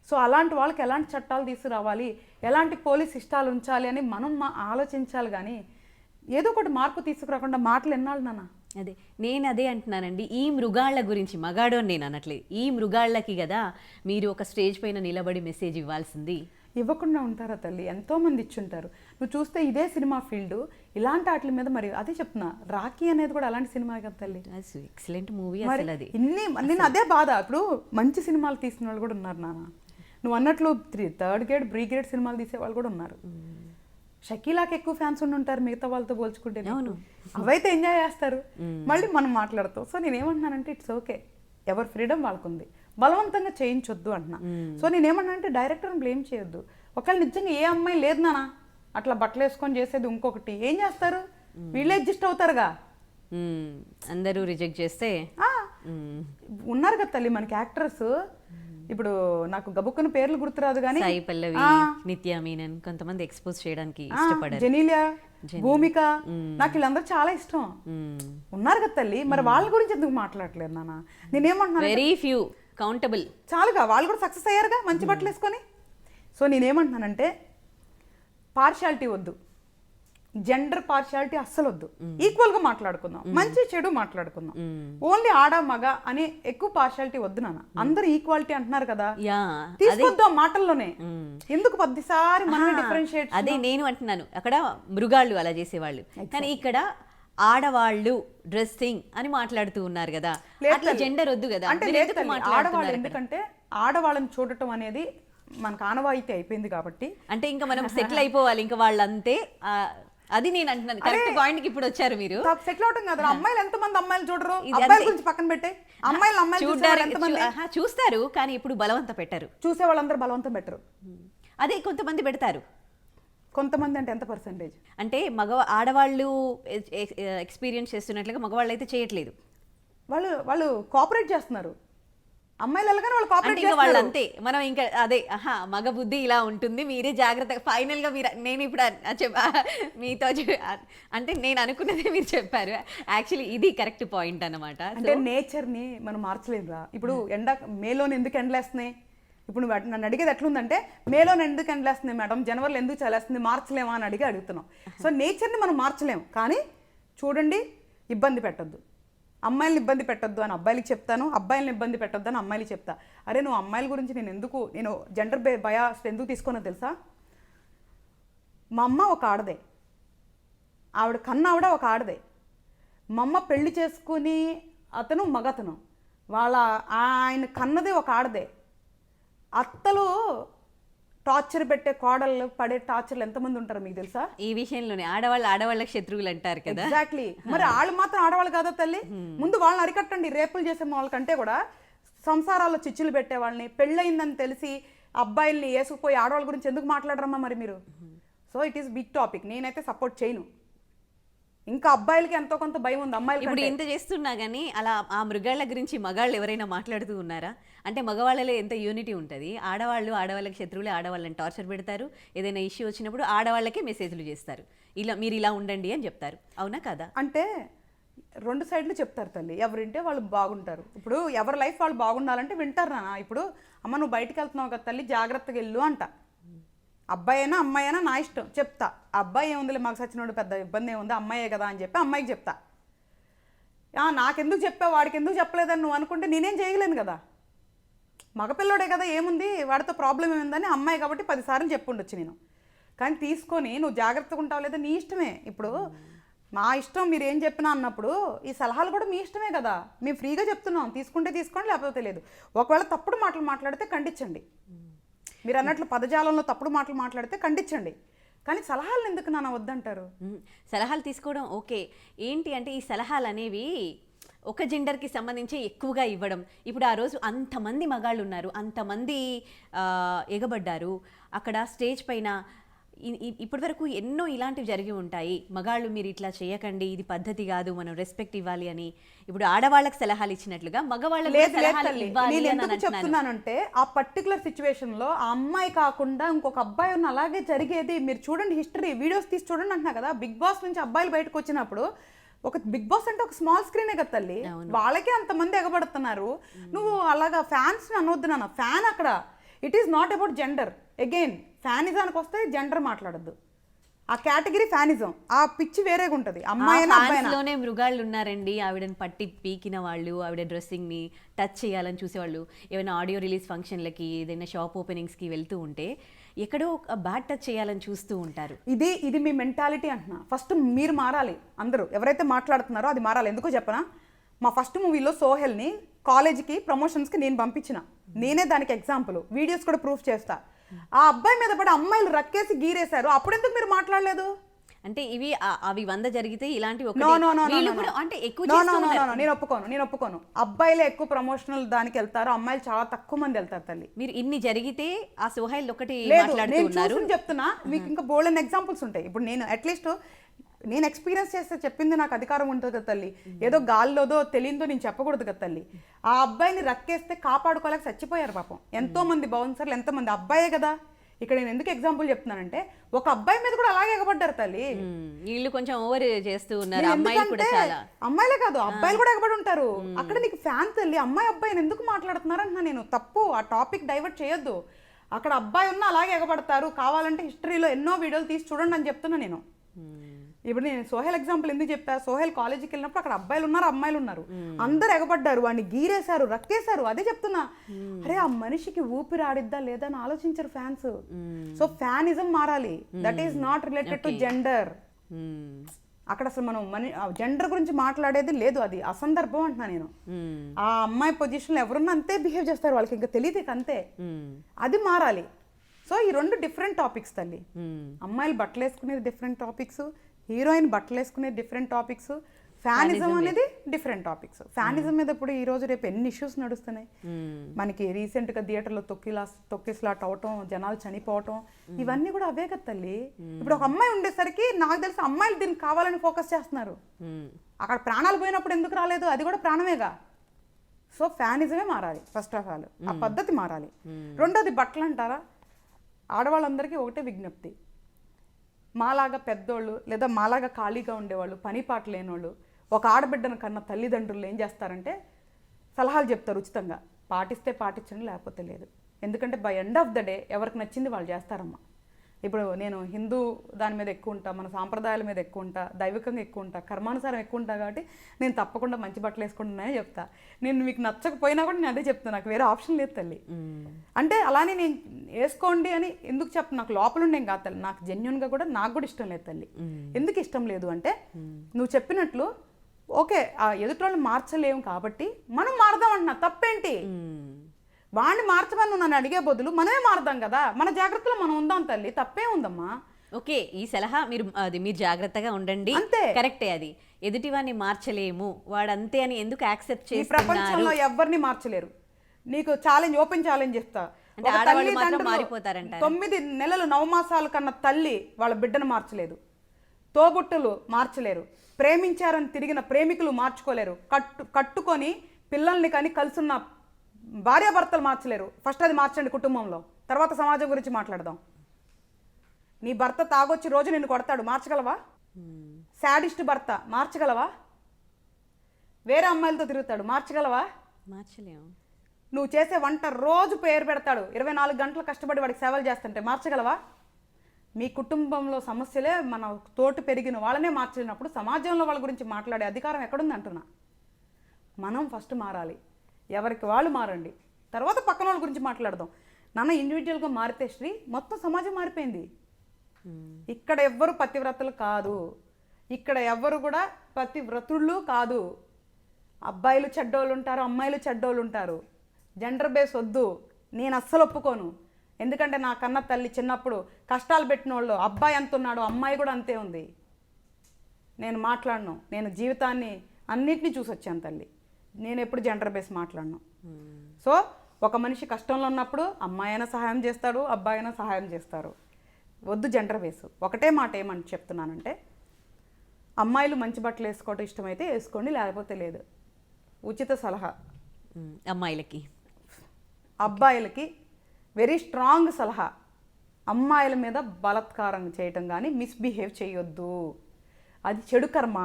సో అలాంటి వాళ్ళకి ఎలాంటి చట్టాలు తీసుకురావాలి, ఎలాంటి పోలీస్ ఇష్టాలు ఉంచాలి అని మనం ఆలోచించాలి. కానీ ఏదో ఒకటి మార్పు తీసుకురాకుండా మాటలు ఎన్నాళ్ళు నాన్న? అదే నేను అదే అంటున్నానండి. ఈ మృగాళ్ళ గురించి మగాడు అని నేను అనట్లేదు, ఈ మృగాళ్ళకి కదా మీరు ఒక స్టేజ్ పైన నిలబడి మెసేజ్ ఇవ్వాల్సింది. ఇవ్వకుండా ఉంటారా తల్లి? ఎంతో మంది ఇచ్చుంటారు. నువ్వు చూస్తే ఇదే సినిమా ఫీల్డ్ ఇలాంటి వాటి మీద మరి అదే చెప్తున్నా, రాఖీ అనేది కూడా అలాంటి సినిమా కదా తల్లి. ఎక్సలెంట్ మూవీ మరి అసలు అది. నేను అదే బాధ. ఇప్పుడు మంచి సినిమాలు తీసిన వాళ్ళు కూడా ఉన్నారు నాన్న. నువ్వు అన్నట్లు థర్డ్ గ్రేడ్ బ్రీ గ్రేడ్ సినిమాలు తీసే వాళ్ళు కూడా ఉన్నారు. షకీలాకి ఎక్కువ ఫ్యాన్స్ ఉంటారు మిగతా వాళ్ళతో పోల్చుకుంటే. అవును, అవైతే ఎంజాయ్ చేస్తారు. మళ్ళీ మనం మాట్లాడతాం. సో నేనేమంటున్నానంటే ఇట్స్ ఓకే, ఎవరి ఫ్రీడమ్ వాళ్ళకుంది, బలవంతంగా చేయించొద్దు అంటున్నా. సో నేనేమన్నా అంటే డైరెక్టర్ని బ్లేమ్ చేయొద్దు. ఒకవేళ నిజంగా ఏ అమ్మాయి లేదు నానా అట్లా బట్టలు వేసుకొని చేసేది ఇంకొకటి ఏం చేస్తారు, వీళ్ళే అడ్జస్ట్ అవుతారుగా. అందరూ రిజెక్ట్ చేస్తే ఉన్నారు కదా తల్లి మనకి యాక్టర్స్. ఇప్పుడు నాకు గబుక్కున పేర్లు గుర్తురాదు కానీ సాయి పల్లవి, నిత్య మీనన్ కొంతమంది ఎక్స్పోజ్ చేయడానికి ఇష్టపడారు. జెనీలియా, భూమిక, నాకు వీళ్ళందరూ చాలా ఇష్టం ఉన్నారు కదా తల్లి. మరి వాళ్ళ గురించి ఎందుకు మాట్లాడలేదు నాన్న? నేనేమంటున్నా, వెరీ ఫ్యూ కౌంటబుల్ చాలుగా వాళ్ళు కూడా సక్సెస్ అయ్యారుగా మంచి బట్టలు వేసుకొని. సో నేనేమంటున్నానంటే పార్షియాలిటీ వద్దు, జెండర్ పార్షియాలిటీ అస్సలు వద్దు. ఈక్వల్ గా మాట్లాడుకుందాం, మంచి చెడు మాట్లాడుకుందాం. ఓన్లీ ఆడ మగ అని ఎక్కువ పార్షియాలిటీ వద్దు నాన్న. అందరూ ఈక్వాలిటీ అంటున్నారు కదా, తీసుకొద్దాం మాటల్లోనే. ఎందుకు పదిసారి మనమే డిఫరెన్షియేట్? అదే నేను అంటున్నాను, అక్కడ మృగాళ్ళు అలా చేసేవాళ్ళు, కానీ ఇక్కడ ఆడవాళ్ళు డ్రెస్సింగ్ అని మాట్లాడుతూ ఉన్నారు కదా, అట్లా జెండర్ వద్దు కదా. అంటే ఆడవాళ్ళు ఎందుకంటే ఆడవాళ్ళని చూడటం అనేది మనకు ఆనవాయితీ అయిపోయింది కాబట్టి, అంటే ఇంకా మనం సెటిల్ అయిపోవాలి, ఇంకా వాళ్ళు అంతే. అది నేను అంటున్నాను, కరెక్ట్ పాయింట్ కి ఇప్పుడు వచ్చారు మీరు. సెటిల్ అవటం కదా. అమ్మాయిలు ఎంతమంది అమ్మాయిలు చూడరు, అబ్బాయిల గురించి పక్కన పెట్టే. అమ్మాయిలు చూస్తారు కానీ ఇప్పుడు బలవంతం పెట్టారు. చూసే వాళ్ళందరూ బలవంతం పెట్టరు. అదే కొంతమంది పెడతారు. కొంతమంది అంటే ఎంత పర్సెంటేజ్? అంటే ఆడవాళ్ళు ఎక్స్పీరియన్స్ చేస్తున్నట్లుగా మగవాళ్ళు అయితే చేయట్లేదు. వాళ్ళు కోఆపరేట్ చేస్తున్నారు. అమ్మాయిలు వెళ్ళగానే వాళ్ళు కోఆపరేట్ చేస్తున్నారు. వాళ్ళు అంతే. మనం ఇంకా అదే మగ బుద్ధి ఇలా ఉంటుంది, మీరే జాగ్రత్తగా. ఫైనల్ గా మీరు, నేను ఇప్పుడు మీతో అంటే నేను అనుకున్నదే మీరు చెప్పారు. యాక్చువల్లీ ఇది కరెక్ట్ పాయింట్ అన్నమాట. అంటే నేచర్ ని మనం మార్చలేదురా. ఇప్పుడు మేలోని ఎందుకు ఎండలేస్తున్నాయి? ఇప్పుడు నన్ను అడిగేది ఎట్లుందంటే, మేలోని ఎందుకు ఎండలేస్తున్నాయి మేడం, జనవరిలో ఎందుకు చలేస్తుంది, మార్చలేమా అని అడుగుతున్నాం. సో నేచర్ని మనం మార్చలేము, కానీ చూడండి, ఇబ్బంది పెట్టద్దు. అమ్మాయిలను ఇబ్బంది పెట్టొద్దు అని అబ్బాయిలకి చెప్తాను, అబ్బాయిలను ఇబ్బంది పెట్టొద్దు అని అమ్మాయిలకి చెప్తా. అరే నువ్వు అమ్మాయిల గురించి నేను జెండర్ బయాస్ ఎందుకు తీసుకున్నా తెలుసా? మా అమ్మ ఒక ఆడదే, ఆవిడ కన్నావిడ ఒక ఆడదే. మా అమ్మ పెళ్లి చేసుకుని అతను మగతను, ఆయన కన్నది ఒక ఆడదే. అత్తలు టార్చర్ పెట్టే కోడళ్ళు పడే టార్చర్లు ఎంతమంది ఉంటారు మీకు తెలుసా? ఈ విషయంలోనే ఆడవాళ్ళకి శత్రువులు అంటారు కదా. ఎగ్జాక్ట్లీ. మరి వాళ్ళు మాత్రం ఆడవాళ్ళు కాదా తల్లి? ముందు వాళ్ళని అరికట్టండి. రేపులు చేసే వాళ్ళకంటే కూడా సంసారాల్లో చిచ్చులు పెట్టే వాళ్ళని, పెళ్ళయిందని తెలిసి అబ్బాయిల్ని వేసుకుపోయి ఆడవాళ్ళ గురించి ఎందుకు మాట్లాడరమ్మా మరి మీరు? So it is big topic. నేనైతే సపోర్ట్ చేయను. ఇంకా అబ్బాయిలకి ఎంతో కొంత భయం ఉంది అమ్మాయిలకి. ఇప్పుడు ఎంత చేస్తున్నా కానీ అలా ఆ మృగాళ్ళ గురించి మగాళ్ళు ఎవరైనా మాట్లాడుతూ ఉన్నారా? అంటే మగవాళ్ళలో ఎంత యూనిటీ ఉంటుంది. ఆడవాళ్ళకి శత్రువులే ఆడవాళ్ళని టార్చర్ పెడతారు. ఏదైనా ఇష్యూ వచ్చినప్పుడు ఆడవాళ్ళకే మెసేజ్లు చేస్తారు, మీరు ఇలా ఉండండి అని చెప్తారు. అవునా కదా? అంటే రెండు సైడ్లు చెప్తారు తల్లి. ఎవరింటే వాళ్ళు బాగుంటారు. ఇప్పుడు ఎవరి లైఫ్ వాళ్ళు బాగుండాలంటే వింటారు నాన్న. ఇప్పుడు అమ్మ నువ్వు బయటికి వెళ్తున్నావు కదా తల్లి, జాగ్రత్తగా వెళ్ళు అంట. అబ్బాయి అయినా అమ్మాయి అయినా నా ఇష్టం చెప్తా. అబ్బాయి ఏముందిలే మాకు సచ్చినోడు పెద్ద ఇబ్బంది ఏముంది, అమ్మాయే కదా అని చెప్పి అమ్మాయికి చెప్తా. నాకెందుకు చెప్పావు వాడికి ఎందుకు చెప్పలేదని నువ్వు అనుకుంటే నేనేం చేయలేను కదా. మగపిల్లోడే కదా, ఏముంది వాడితో ప్రాబ్లం ఏముందని అమ్మాయి కాబట్టి 10 సార్లు చెప్పుండొచ్చు నేను. కానీ తీసుకొని నువ్వు జాగ్రత్తగా ఉంటావు లేదా నీ ఇష్టమే. ఇప్పుడు మా ఇష్టం మీరు ఏం చెప్పినా అన్నప్పుడు ఈ సలహాలు కూడా మీ ఇష్టమే కదా. మేము ఫ్రీగా చెప్తున్నాం, తీసుకుంటే తీసుకోండి లేకపోతే లేదు. ఒకవేళ తప్పుడు మాటలు మాట్లాడితే ఖండించండి. మీరు అన్నట్లు పదజాలంలో తప్పుడు మాటలు మాట్లాడితే ఖండించండి. కానీ సలహాలు ఎందుకు నాన్న వద్దంటారు? సలహాలు తీసుకోవడం ఓకే. ఏంటి అంటే ఈ సలహాలు అనేవి ఒక జెండర్కి సంబంధించి ఎక్కువగా ఇవ్వడం. ఇప్పుడు ఆ రోజు అంతమంది మగాళ్ళు ఉన్నారు, అంతమంది ఎగబడ్డారు అక్కడ స్టేజ్ పైన. ఇప్పటి వరకు ఎన్నో ఇలాంటివి జరిగి ఉంటాయి. మగాళ్ళు మీరు ఇట్లా చేయకండి, ఇది పద్ధతి కాదు, మనం రెస్పెక్ట్ ఇవ్వాలి అని. ఇప్పుడు ఆడవాళ్ళకి సలహాలు ఇచ్చినట్లుగా మగవాళ్ళకి చెప్తున్నానంటే ఆ పర్టికులర్ సిచ్యువేషన్ లో ఆ అమ్మాయి కాకుండా ఇంకొక అబ్బాయి ఉన్న అలాగే జరిగేది. మీరు చూడండి, హిస్టరీ వీడియోస్ తీసి చూడండి అంటున్నా కదా. బిగ్ బాస్ నుంచి అబ్బాయిలు బయటకు వచ్చినప్పుడు, ఒక బిగ్ బాస్ అంటే ఒక స్మాల్ స్క్రీనే కదా తల్లి, వాళ్ళకే అంతమంది ఎగబడుతున్నారు. నువ్వు అలాగా ఫ్యాన్స్ అనొద్దు నాన్న. ఫ్యాన్ అక్కడ it is not about gender. Again ఫ్యానిజానికి వస్తే జెండర్ మాట్లాడద్దు. ఆ కేటగిరీ ఫ్యానిజం, ఆ పిచ్చి వేరేగా ఉంటుంది. అమ్మాయినా అబ్బాయినా లోనే మృగాళ్ళు ఉన్నారండి, ఆవిడని పట్టి పీకిన వాళ్ళు, ఆవిడ డ్రెస్సింగ్ ని టచ్ చేయాలని చూసేవాళ్ళు. ఏమైనా ఆడియో రిలీజ్ ఫంక్షన్లకి, ఏదైనా షాప్ ఓపెనింగ్స్ కి వెళ్తూ ఉంటే ఎక్కడో బ్యాడ్ టచ్ చేయాలని చూస్తూ ఉంటారు. ఇది మీ మెంటాలిటీ అంటున్నా. ఫస్ట్ మీరు మారాలి. అందరూ ఎవరైతే మాట్లాడుతున్నారో అది మారాలి. ఎందుకో చెప్పనా, మా ఫస్ట్ మూవీలో సోహెల్ని కాలేజీకి ప్రమోషన్స్కి నేను పంపించిన, నేనే దానికి ఎగ్జాంపుల్, వీడియోస్ కూడా ప్రూఫ్ చేస్తా. ఆ అబ్బాయి మీద పడి అమ్మాయిలు రక్కేసి గీరేశారు, అప్పుడెందుకు మీరు మాట్లాడలేదు? అంటే ఇవి అవి 100 జరిగితే ఇలాంటి అంటే ఎక్కువ నేను ఒప్పుకోను. అబ్బాయిలే ఎక్కువ ప్రమోషనల్ దానికి వెళ్తారు, అమ్మాయిలు చాలా తక్కువ మంది వెళ్తారు తల్లి. మీరు ఇన్ని జరిగితే ఆ సోహైల్ ఒకటి చెప్తున్నా, మీకు ఇంకా బోల్డెన్ ఎగ్జాంపుల్స్ ఉంటాయి. ఇప్పుడు నేను అట్లీస్ట్ నేను ఎక్స్పీరియన్స్ చేస్తే చెప్పింది నాకు అధికారం ఉంటుంది కదా తల్లి. ఏదో గాల్లోదో తెలియదో నేను చెప్పకూడదు కదా తల్లి. ఆ అబ్బాయిని రక్కేస్తే కాపాడుకోలేక చచ్చిపోయారు పాపం ఎంతో మంది బౌన్సర్లు, ఎంతమంది అబ్బాయే కదా. ఇక్కడ నేను ఎందుకు ఎగ్జాంపుల్ చెప్తున్నానంటే, ఒక అబ్బాయి మీద కూడా అలాగే ఎగబడ్డారు తల్లి. వీళ్ళు కొంచెం ఓవర్ చేస్తూ ఉన్నారు. అమ్మాయిలే కాదు అబ్బాయిలు కూడా ఎగబడి ఉంటారు. అక్కడ నీకు ఫ్యాన్ తల్లి, అమ్మాయి అబ్బాయిని ఎందుకు మాట్లాడుతున్నారు అంటున్నా నేను. తప్పు, ఆ టాపిక్ డైవర్ట్ చేయొద్దు. అక్కడ అబ్బాయి ఉన్నా అలాగే ఎగబడతారు. కావాలంటే హిస్టరీలో ఎన్నో వీడియోలు తీసి చూడండి అని చెప్తున్నా నేను. ఇప్పుడు నేను సోహెల్ ఎగ్జాంపుల్ ఎందుకు చెప్తా, సోహెల్ కాలేజీకి వెళ్ళినప్పుడు అక్కడ అబ్బాయిలు ఉన్నారు, అమ్మాయిలు ఉన్నారు, అందరు ఎగబడ్డారు, వాడిని గీరేశారు, రక్కేశారు. అదే చెప్తున్నా. అరే ఆ మనిషికి ఊపిరి ఆడిద్దా లేదా అని ఆలోచించరు ఫ్యాన్స్. సో ఫ్యానిజం మారాలి. That is not related to gender. అక్కడ అసలు మనం జెండర్ గురించి మాట్లాడేది లేదు, అది అసందర్భం అంటున్నా నేను. ఆ అమ్మాయి పొజిషన్లో ఎవరున్నా అంతే బిహేవ్ చేస్తారు, వాళ్ళకి ఇంకా తెలియదు అంతే. అది మారాలి. సో ఈ రెండు డిఫరెంట్ టాపిక్స్ తల్లి. అమ్మాయిలు బట్టలు వేసుకునేది డిఫరెంట్ టాపిక్స్, హీరోయిన్ బట్టలు వేసుకునేది డిఫరెంట్ టాపిక్స్, ఫ్యానిజం అనేది డిఫరెంట్ టాపిక్స్. ఫ్యానిజం మీద ఇప్పుడు ఈ రోజు రేపు ఎన్ని ఇష్యూస్ నడుస్తున్నాయి మనకి. రీసెంట్గా థియేటర్లో తొక్కిస్లాట్ అవటం, జనాలు చనిపోవటం, ఇవన్నీ కూడా అవే కదా తల్లి. ఇప్పుడు ఒక అమ్మాయి ఉండేసరికి నాకు తెలిసి అమ్మాయిలు దీనికి కావాలని ఫోకస్ చేస్తున్నారు. అక్కడ ప్రాణాలు పోయినప్పుడు ఎందుకు రాలేదు, అది కూడా ప్రాణమేగా. సో ఫ్యానిజమే మారాలి ఫస్ట్ ఆఫ్ ఆల్, ఆ పద్ధతి మారాలి. రెండోది బట్టలు అంటారా, ఆడవాళ్ళందరికీ ఒకటే విజ్ఞప్తి, మాలాగా పెద్దోళ్ళు లేదా మాలాగా ఖాళీగా ఉండేవాళ్ళు, పని పాట లేనివాళ్ళు, ఒక ఆడబిడ్డను కన్నా తల్లిదండ్రులు ఏం చేస్తారంటే సలహాలు చెప్తారు ఉచితంగా. పాటిస్తే పాటించండి, లేకపోతే లేదు. ఎందుకంటే by end of the day ఎవరికి నచ్చింది వాళ్ళు చేస్తారమ్మా. ఇప్పుడు నేను హిందూ దాని మీద ఎక్కువ ఉంటా, మన సాంప్రదాయాల మీద ఎక్కువ ఉంటా, దైవికంగా ఎక్కువ ఉంటా, కర్మానుసారం ఎక్కువ ఉంటా, కాబట్టి నేను తప్పకుండా మంచి బట్టలు వేసుకుంటున్నానే చెప్తా. నేను మీకు నచ్చకపోయినా కూడా నేను అదే చెప్తాను, నాకు వేరే ఆప్షన్ లేదు తల్లి. అంటే అలానే నేను వేసుకోండి అని ఎందుకు చెప్తాను, నాకు లోపల ఉండేం కాదు తల్లి, నాకు జెన్యున్గా కూడా నాకు కూడా ఇష్టం లేదు తల్లి. ఎందుకు ఇష్టం లేదు అంటే, నువ్వు చెప్పినట్లు ఓకే ఆ ఎదుటి మార్చలేము కాబట్టి మనం మారదాం అంటున్నా, తప్పేంటి? వాడిని మార్చమని నన్ను అడిగే బదులు మనమే మారదాం కదా, మన జాగ్రత్తలో మనం ఉందాం తల్లి, తప్పే ఉందమ్మా. ఓకే, ఈ సలహా మీరు జాగ్రత్తగా ఉండండి, అంతే, కరెక్టే. అది ఎదుటివాడిని మార్చలేము, వాడు అంతే అని ఎందుకు యాక్సెప్ట్ చేసి ప్రపంచంలో ఎవరిని మార్చలేరు. నీకు ఛాలెంజ్, ఓపెన్ ఛాలెంజ్ చెప్తా. 9 నెలలు నవమాసాల కన్నా తల్లి వాళ్ళ బిడ్డను మార్చలేదు, తోబుట్టులు మార్చలేరు, ప్రేమించారని తిరిగిన ప్రేమికులు మార్చుకోలేరు, కట్టుకొని పిల్లల్ని కానీ కలుసున్న భార్యాభర్తలు మార్చలేరు. ఫస్ట్ అది మార్చండి కుటుంబంలో, తర్వాత సమాజం గురించి మాట్లాడదాం. నీ భర్త తాగొచ్చి రోజు నిన్ను కొడతాడు, మార్చగలవా? శాడిస్ట్ భర్త మార్చగలవా? వేరే అమ్మాయిలతో తిరుగుతాడు, మార్చగలవా? మార్చలేము. నువ్వు చేసే వంట రోజు పేరు పెడతాడు, 24 గంటలు కష్టపడి వాడికి సేవలు చేస్తుంటే మార్చగలవా? మీ కుటుంబంలో సమస్యలే మన తోటి పెరిగిన వాళ్ళనే మార్చలేనప్పుడు సమాజంలో వాళ్ళ గురించి మాట్లాడే అధికారం ఎక్కడుంది అంటున్నా. మనం ఫస్ట్ మారాలి, ఎవరికి వాళ్ళు మారండి, తర్వాత పక్కన వాళ్ళ గురించి మాట్లాడదాం. నాన్న ఇండివిజువల్గా మారితే శ్రీ మొత్తం సమాజం మారిపోయింది. ఇక్కడ ఎవ్వరు పతివ్రతలు కాదు, ఇక్కడ ఎవ్వరు కూడా పతివ్రతుళ్ళు కాదు. అబ్బాయిలు చెడ్డోళ్ళు ఉంటారు, అమ్మాయిలు చెడ్డోళ్ళు ఉంటారు. జెండర్ బేస్ వద్దు, నేను అస్సలు ఒప్పుకోను. ఎందుకంటే నా కన్న తల్లి చిన్నప్పుడు కష్టాలు పెట్టిన వాళ్ళు, అబ్బాయి ఎంత ఉన్నాడో అమ్మాయి కూడా అంతే ఉంది. నేను మాట్లాడను, నేను జీవితాన్ని అన్నిటినీ చూసి వచ్చాను తల్లి, నేను ఎప్పుడు జెండర్ బేస్ మాట్లాడను. సో ఒక మనిషి కష్టంలో ఉన్నప్పుడు అమ్మాయి అయినా సహాయం చేస్తాడు, అబ్బాయి అయినా సహాయం చేస్తారు. వద్దు జెండర్ బేస్. ఒకటే మాట ఏమని చెప్తున్నానంటే, అమ్మాయిలు మంచి బట్టలు వేసుకోవటం ఇష్టమైతే వేసుకోండి, లేకపోతే లేదు. ఉచిత సలహా అమ్మాయిలకి. అబ్బాయిలకి వెరీ స్ట్రాంగ్ సలహా, అమ్మాయిల మీద బలాత్కారం చేయటం కానీ మిస్బిహేవ్ చేయొద్దు, అది చెడు కర్మ.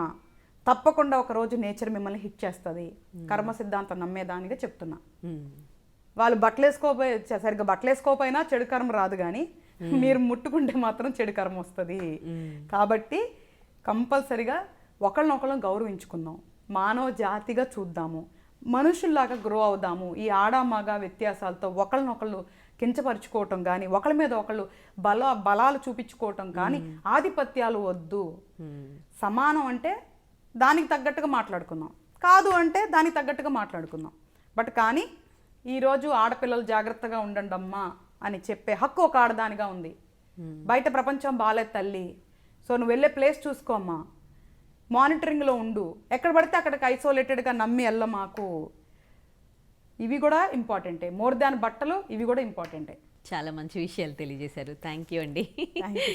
తప్పకుండా ఒకరోజు నేచర్ మిమ్మల్ని హిట్ చేస్తుంది. కర్మ సిద్ధాంతం నమ్మేదానిగా చెప్తున్నా. వాళ్ళు సరిగ్గా బట్టలు వేసుకోకపోయినా చెడు కర్మ రాదు, కానీ మీరు ముట్టుకుంటే మాత్రం చెడు కర్మ వస్తుంది. కాబట్టి కంపల్సరిగా ఒకళ్ళనొకళ్ళం గౌరవించుకుందాం, మానవ జాతిగా చూద్దాము, మనుషుల్లాగా గ్రో అవుదాము. ఈ ఆడ మగ వ్యత్యాసాలతో ఒకళ్ళనొకళ్ళు కించపరుచుకోవటం కానీ, ఒకళ్ళ మీద ఒకళ్ళు బలాలు చూపించుకోవటం కానీ, ఆధిపత్యాలు వద్దు. సమానం అంటే దానికి తగ్గట్టుగా మాట్లాడుకుందాం, కాదు అంటే దానికి తగ్గట్టుగా మాట్లాడుకుందాం. బట్ కానీ ఈరోజు ఆడపిల్లలు జాగ్రత్తగా ఉండండి అమ్మా అని చెప్పే హక్కు ఒక ఆడదానిగా ఉంది. బయట ప్రపంచం బాలేదు తల్లి, సో నువ్వు వెళ్ళే ప్లేస్ చూసుకో అమ్మా, మానిటరింగ్లో ఉండు, ఎక్కడ పడితే అక్కడికి ఐసోలేటెడ్గా నమ్మి మాకు. ఇవి కూడా ఇంపార్టెంటే, మోర్ దాన్ బట్టలు ఇవి కూడా ఇంపార్టెంటే. చాలా మంచి విషయాలు తెలియజేశారు. థ్యాంక్ యూ అండి. Thank you.